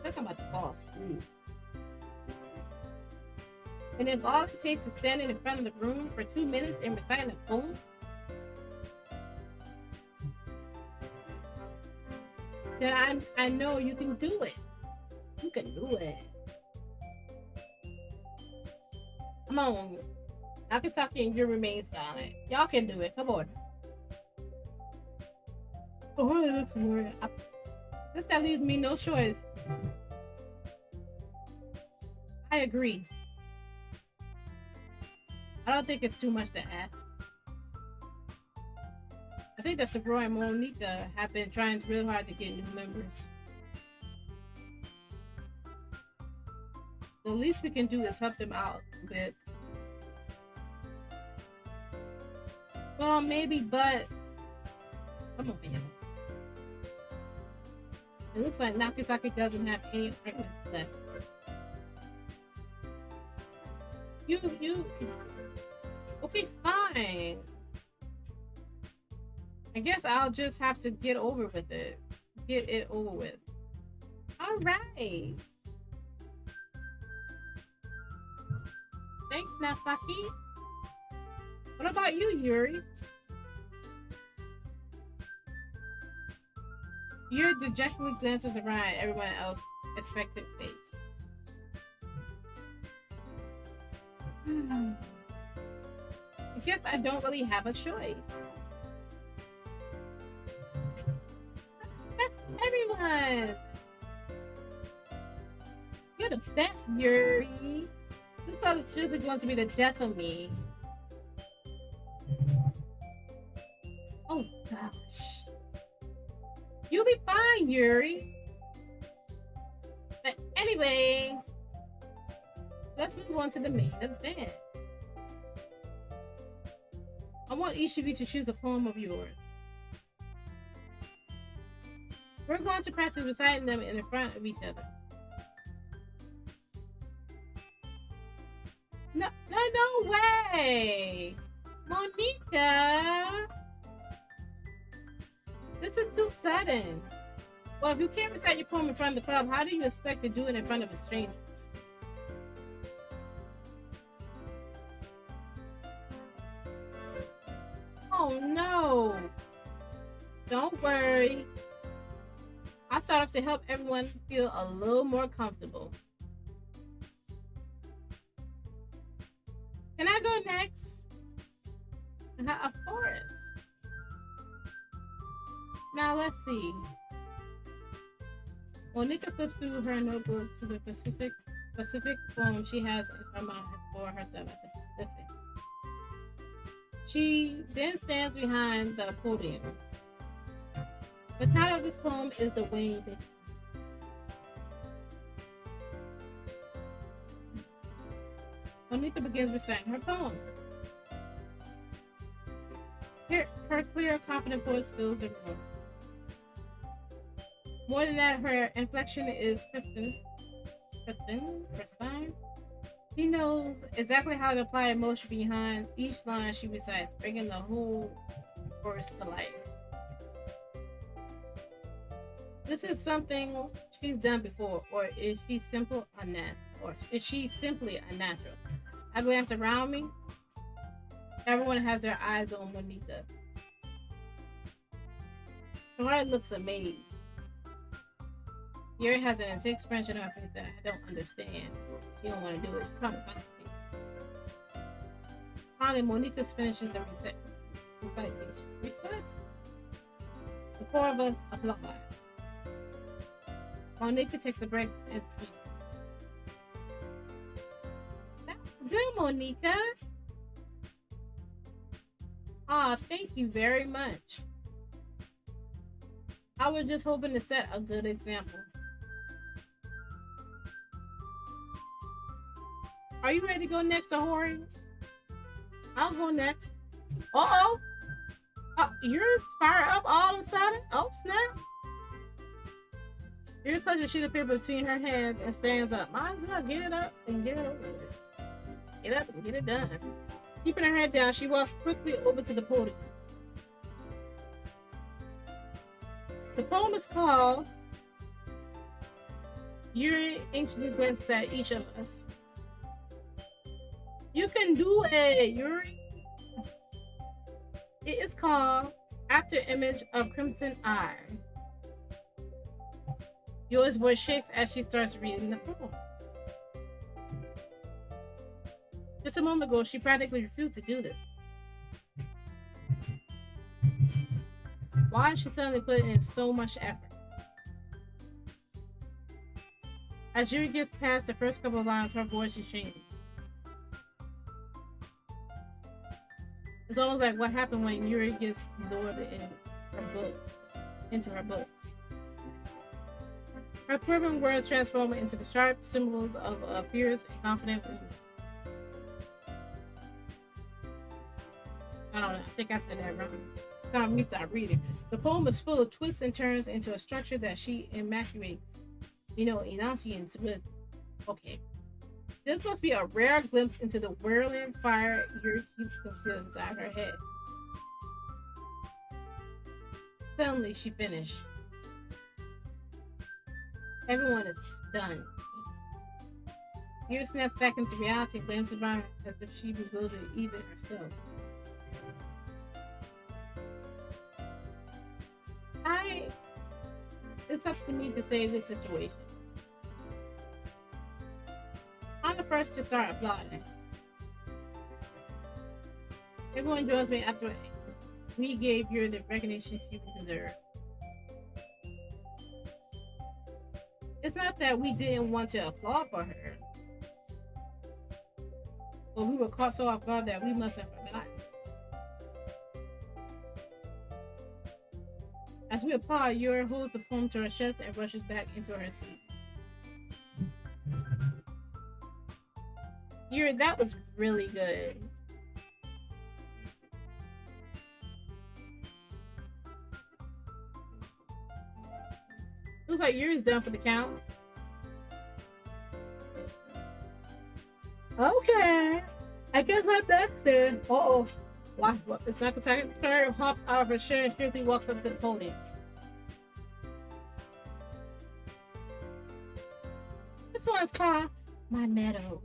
Talk about the fall asleep. And if all it takes is standing in front of the room for 2 minutes and reciting a poem, then I know you can do it. You can do it. Come on. Natsuki and you remain silent. Y'all can do it. Come on. Oh, this that leaves me no choice. I agree. I don't think it's too much to ask. I think that Sayori and Monika have been trying real hard to get new members. The least we can do is help them out a bit. Well, maybe, but come on, man. It looks like Natsuki doesn't have any arguments left. You. Okay, fine. I guess I'll just have to get over with it. Get it over with. All right. Thanks, Natsuki. What about you, Yuri? Yuri dejectedly glances around at everyone else's expectant face. I guess I don't really have a choice. That's everyone! You're the best, Yuri! This club is seriously going to be the death of me. Oh gosh. You'll be fine, Yuri. But anyway, let's move on to the main event. I want each of you to choose a poem of yours. We're going to practice reciting them in front of each other. No way! Monika! This is too sudden. Well, if you can't recite your poem in front of the club, how do you expect to do it in front of a stranger? Oh no! Don't worry. I'll start off to help everyone feel a little more comfortable. Can I go next? Of course. Now let's see. Monika flips through her notebook to the specific poem she has in her mind for herself as a specific. She then stands behind the podium. The title of this poem is The Winged. Monika begins reciting her poem. Her clear, confident voice fills the room. More than that, her inflection is pristine. She knows exactly how to apply emotion behind each line she recites, bringing the whole verse to life. This is something she's done before, or is she simply a natural? I glance around me. Everyone has their eyes on Monika. Her heart looks amazed. Yuri has an intense expression on her face that I don't understand. She don't want to do it. She probably finds it. Finally, Monika finishes the recitation. Respect? The four of us applaud. Monika takes a break and sings. That's good, Monika. Aw, thank you very much. I was just hoping to set a good example. Are you ready to go next, Sayori? I'll go next. Uh-oh. You're fired up all of a sudden? Oh, snap. Yuri clutches a sheet of paper between her hands and stands up. Might as well get it up and get it over with. Get up and get it done. Keeping her head down, she walks quickly over to the podium. The poem is called Yuri anxiously glances at each of us. can do it, Yuri. It is called After Image of Crimson Eye. Yuri's voice shakes as she starts reading the poem. Just a moment ago, she practically refused to do this. Why is she suddenly putting in so much effort? As Yuri gets past the first couple of lines, her voice is changing. It's almost like what happened when Yuri gets absorbed into her books. Her quivering words transform into the sharp symbols of a fierce and confident woman. I don't know. I think I said that wrong. Time for me to stop reading. The poem is full of twists and turns into a structure that she enunciates with. Okay. This must be a rare glimpse into the whirling fire Yuri keeps concealed inside her head. Suddenly, she finished. Everyone is stunned. Yuri snaps back into reality and glances around as if she bewildered even herself. It's up to me to save this situation. I'm the first to start applauding. Everyone joins me after we gave Yuri the recognition she deserved. It's not that we didn't want to applaud for her, but we were caught so off guard that we must have forgotten. As we applaud, Yuri holds the poem to her chest and rushes back into her seat. Yuri, that was really good. Looks like Yuri's done for the count. Okay. I guess I'm next then. Uh-oh. What? It's not the second turn. Hops out of her chair and quickly walks up to the podium. This one is called My Meadow.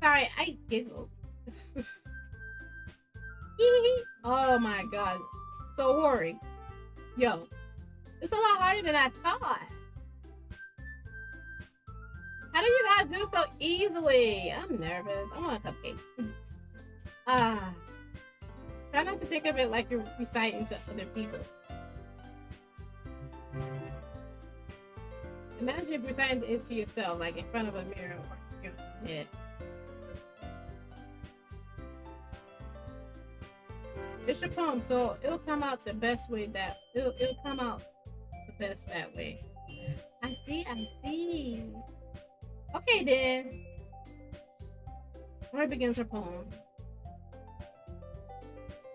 Sorry, I giggled. Oh my god. So Yuri. Yo. It's a lot harder than I thought. How do you guys do so easily? I'm nervous. I want a cupcake. Try not to think of it like you're reciting to other people. Imagine if you're reciting it to yourself, like in front of a mirror or your head. It's your poem, so it'll come out the best way that it'll come out the best that way. I see. Okay then. Roy begins her poem.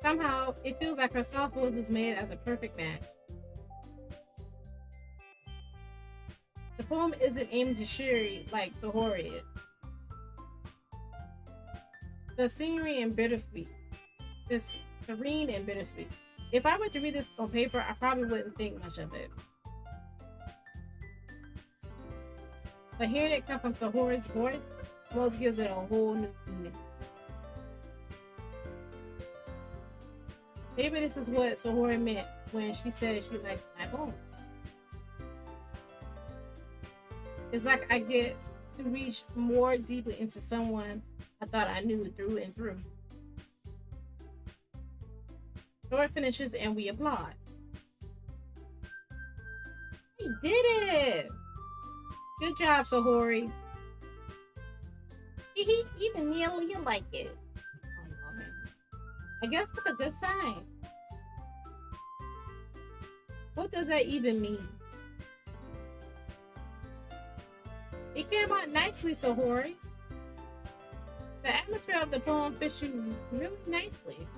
Somehow, it feels like her soft wood was made as a perfect match. The poem isn't aimed to Yuri like the horror is. The scenery and bittersweet. It's serene and bittersweet. If I were to read this on paper, I probably wouldn't think much of it. But hearing it come from Sayori's voice almost gives it a whole new meaning. Maybe this is what Sayori meant when she said she liked my poems. It's like I get to reach more deeply into someone I thought I knew through and through. Sayori finishes and we applaud. We did it! Good job, Sayori. Even Neil, you like it. Oh, man. I guess it's a good sign. What does that even mean? It came out nicely, Sayori. The atmosphere of the poem fits you really nicely.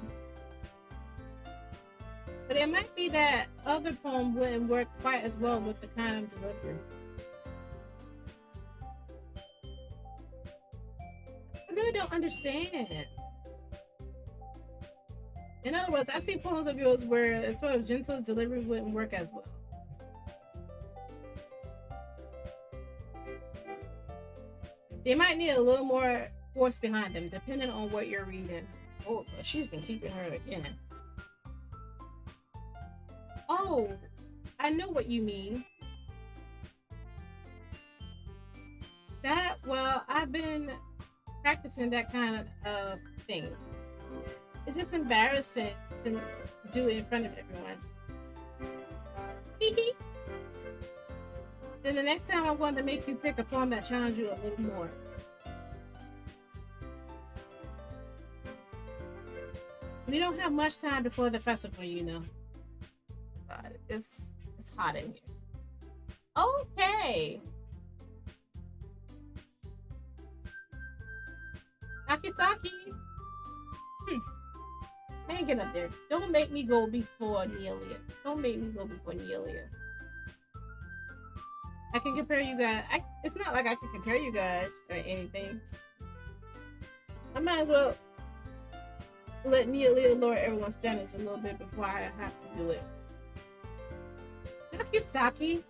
But it might be that other poem wouldn't work quite as well with the kind of delivery. I really don't understand. In other words, I've seen poems of yours where a sort of gentle delivery wouldn't work as well. They might need a little more force behind them, depending on what you're reading. Oh, she's been keeping her again. Oh, I know what you mean. That, well, I've been practicing that kind of thing. It's just embarrassing to do it in front of everyone. Then the next time I'm going to make you pick a poem that challenges you a little more. We don't have much time before the festival, you know. God, it's hot in here. Okay. Nakisaki. Man, get up there. Don't make me go before Nelia. Don't make me go before Nelia. I can compare you guys. It's not like I can compare you guys or anything. I might as well let Nelia lower everyone's standards a little bit before I have to do it. Nakisaki.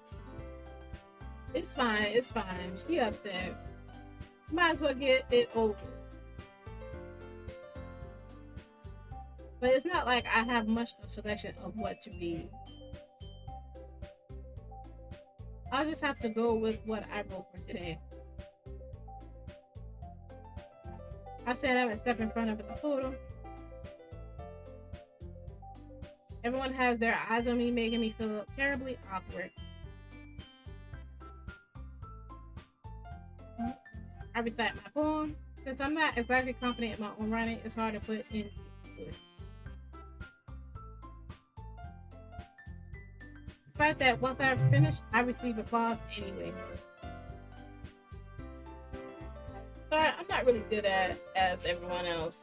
It's fine. It's fine. She upset. Might as well get it over. But it's not like I have much of a selection of what to read. I'll just have to go with what I wrote for today. I said I would step in front of the photo. Everyone has their eyes on me, making me feel terribly awkward. I recite my poem. Since I'm not exactly confident in my own writing, it's hard to put into it. The fact that once I finish, I receive applause anyway. Sorry, I'm not really good at as everyone else.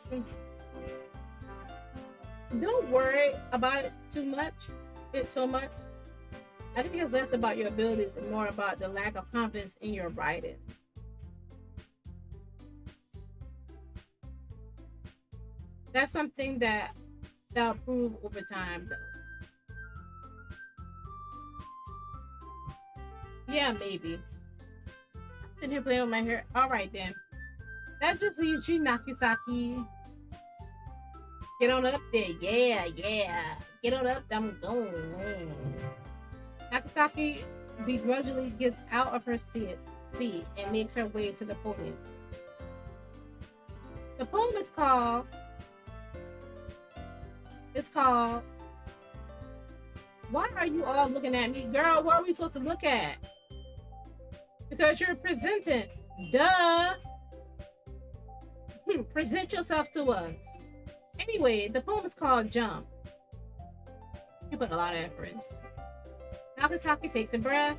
Don't worry about it too much. It's so much. I think it's less about your abilities and more about the lack of confidence in your writing. That's something that'll prove over time, though. Yeah, maybe. I'm sitting here playing with my hair. All right, then. That's just you, Nakisaki. Get on up there. Yeah, yeah. Get on up. I'm going. Nakisaki begrudgingly gets out of her seat and makes her way to the podium. The poem is called Why Are You All Looking at Me? Girl, what are we supposed to look at? Because you're presenting. Duh. Present yourself to us. Anyway, the poem is called Jump. You put a lot of effort into it. Nakisaki takes a breath.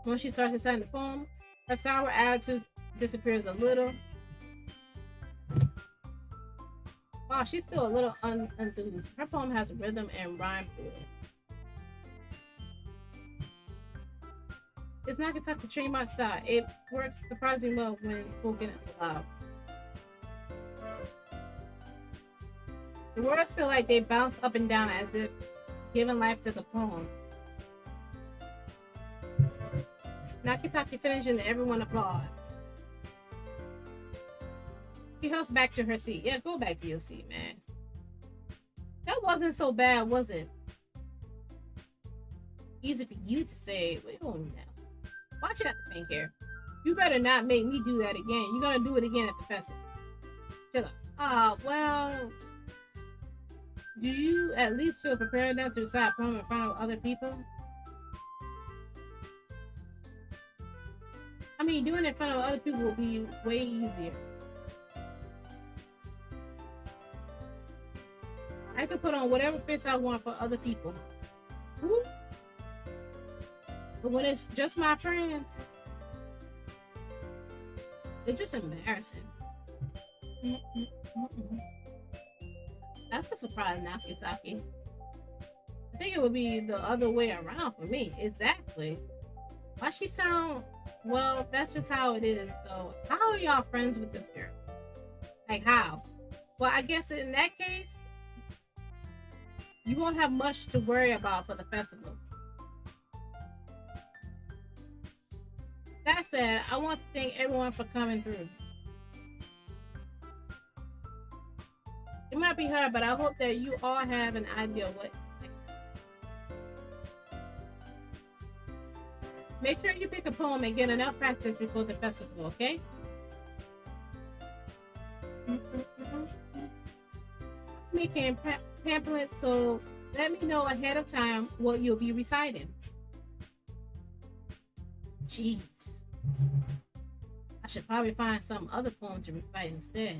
When she starts reciting the poem, her sour attitude disappears a little. Wow, she's still a little enthused. Her poem has rhythm and rhyme to it. It's Nakisaki trademark style. It works surprisingly well when spoken aloud. The words feel like they bounce up and down as if giving life to the poem. Nakisaki finishes and everyone applauds. She helps back to her seat. Yeah, go back to your seat, man. That wasn't so bad, was it? Easy for you to say. Wait on now. Watch it at the pink hair. You better not make me do that again. You're gonna do it again at the festival. Chill out. Well, do you at least feel prepared enough to recite a poem in front of other people? I mean, doing it in front of other people will be way easier. I can put on whatever face I want for other people. Woo. But when it's just my friends, it's just embarrassing. That's a surprise, Nakisaki. I think it would be the other way around for me. Exactly. Why she sound... Well, that's just how it is. So, how are y'all friends with this girl? Like, how? Well, I guess in that case, you won't have much to worry about for the festival. I said, I want to thank everyone for coming through. It might be hard, but I hope that you all have an idea of what. Make sure you pick a poem and get enough practice before the festival, okay? Making pamphlets, so let me know ahead of time what you'll be reciting. Jeez. I should probably find some other poem to recite instead.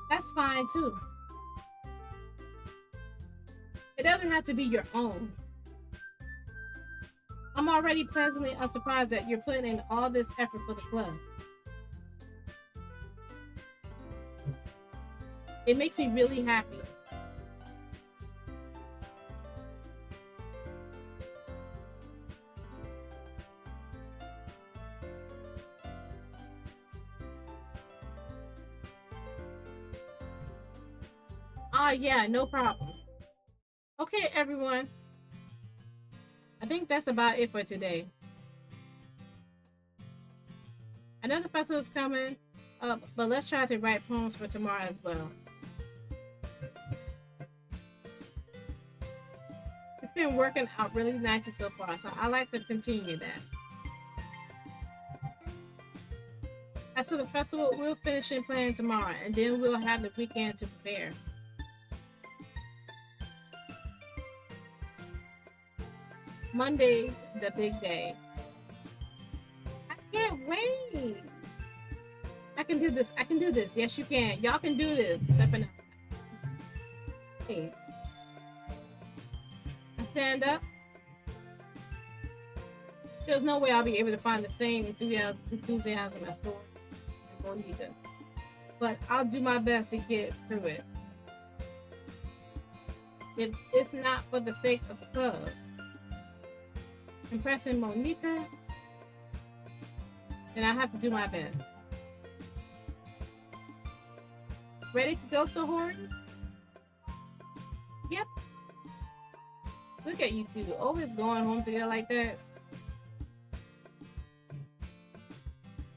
That's fine too. It doesn't have to be your own. I'm already pleasantly unsurprised that you're putting in all this effort for the club. It makes me really happy. Yeah, no problem. Okay, everyone. I think that's about it for today. Another festival is coming up, but let's try to write poems for tomorrow as well. It's been working out really nicely so far, so I like to continue that. As for the festival, we'll finish in planning tomorrow, and then we'll have the weekend to prepare. Monday's the big day. I can't wait. I can do this. I can do this. Yes, you can. Y'all can do this. Stepping up. Hey. I stand up. There's no way I'll be able to find the same enthusiasm as Sayori and Monika. But I'll do my best to get through it. If it's not for the sake of the club, impressing Monika, and I have to do my best. Ready to go, Sayori? Yep. Look at you two, always going home together like that.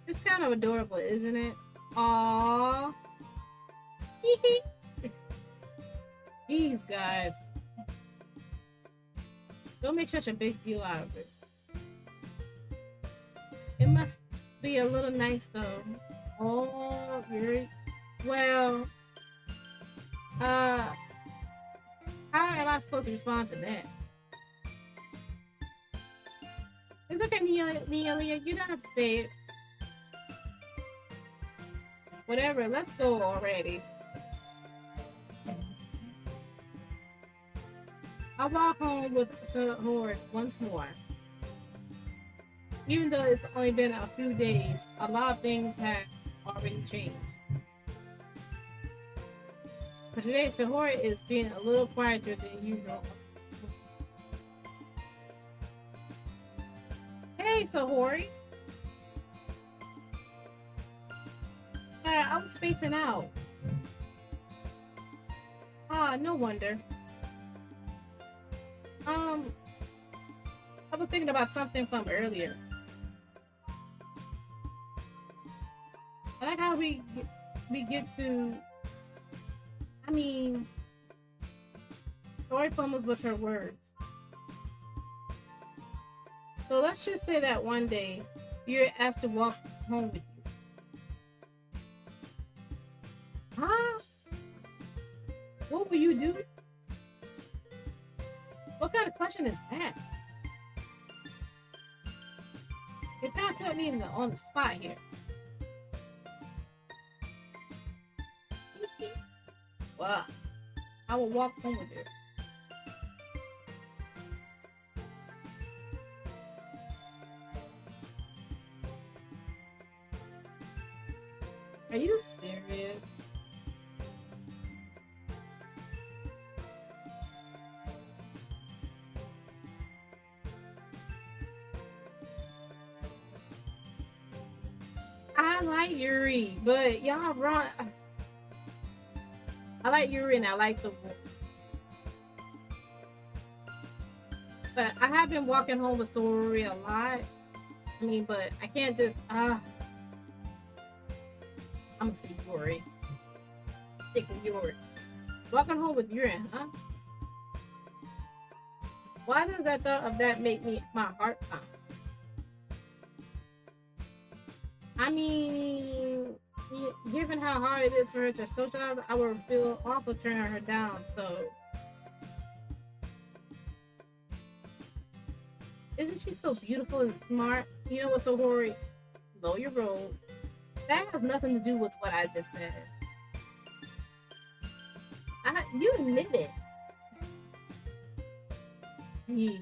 It's kind of adorable, isn't it? Aww. These guys. Don't make such a big deal out of it. It must be a little nice though. Oh, Yuri. Well, how am I supposed to respond to that? It's okay, Nia, you don't have to say it. Whatever, let's go already. I'll walk home with Sayori once more. Even though it's only been a few days, a lot of things have already changed. But today, Sayori is being a little quieter than usual. Hey, Sayori. I was spacing out. No wonder. I was thinking about something from earlier. I like how we get to. I mean, Sayori fumbles with her words. So let's just say that one day you're asked to walk home with you. Huh? What will you do? What kind of question is that? It kind of put me on the spot here. Wow. I will walk home with her. Are you serious? I like Yuri, but y'all wrong. I like Yuri and I like the war. But I have been walking home with Sayori a lot. I mean, but I can't just I'm gonna see Yuri. Stick with Yuri. Walking home with Yuri, huh? Why does that thought of that make my heart pound? I mean, given how hard it is for her to socialize, I would feel awful turning her down. So, isn't she so beautiful and smart? You know what's so horrid? Lower your roll. That has nothing to do with what I just said. You admit it. Jeez.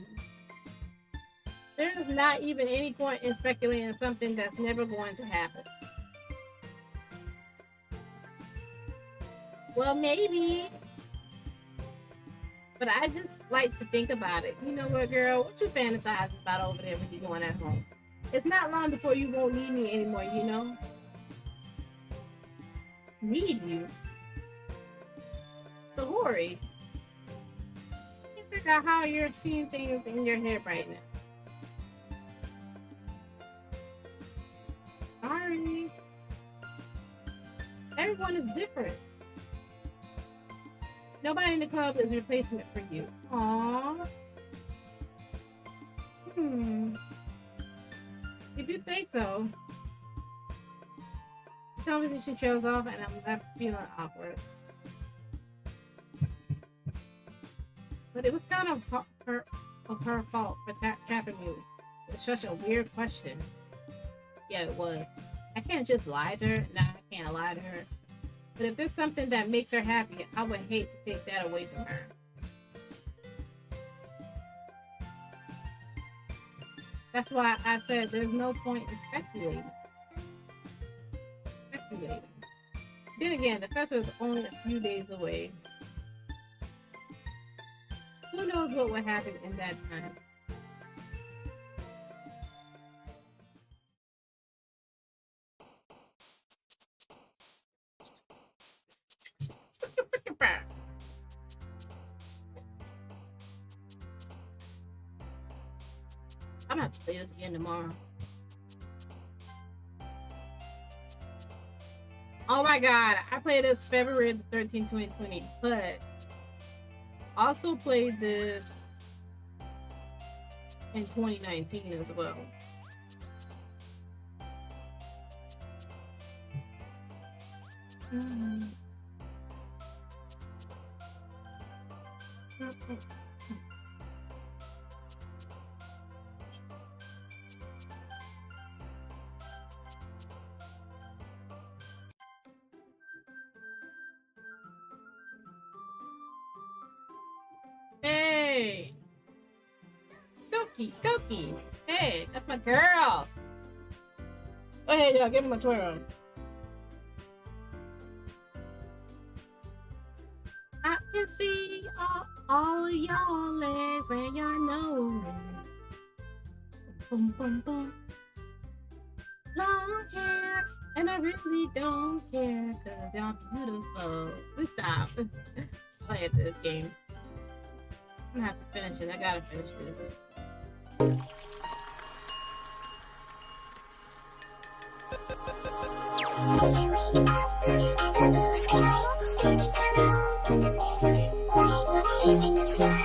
There's not even any point in speculating something that's never going to happen. Well, maybe. But I just like to think about it. You know what, girl? What you fantasizing about over there when you're going at home? It's not long before you won't need me anymore, you know? Need you? So, Hori, you figure out how you're seeing things in your head right now. Sorry. Everyone is different. Nobody in the club is a replacement for you. Aww. If you say so. The conversation trails off and I'm left feeling awkward. But it was kind of her fault for trapping me. It's such a weird question. Yeah, it was. I can't just lie to her. Nah, I can't lie to her. But if there's something that makes her happy, I would hate to take that away from her. That's why I said there's no point in speculating. Then again, the festival is only a few days away. Who knows what would happen in that time? I'm gonna have to play this again tomorrow. Oh my god, I played this February the 13th, 2020, but also played this in 2019 as well. Hey! Doki Doki! Hey, that's my girls! Go ahead, y'all, give them a twirl. I can see all of your legs and your nose. Boom, boom, boom. Long hair, and I really don't care, cause y'all beautiful. We stop. Play this game. I'm gonna have to finish it. I gotta finish this. Spinning around in the living room, chasing the sun.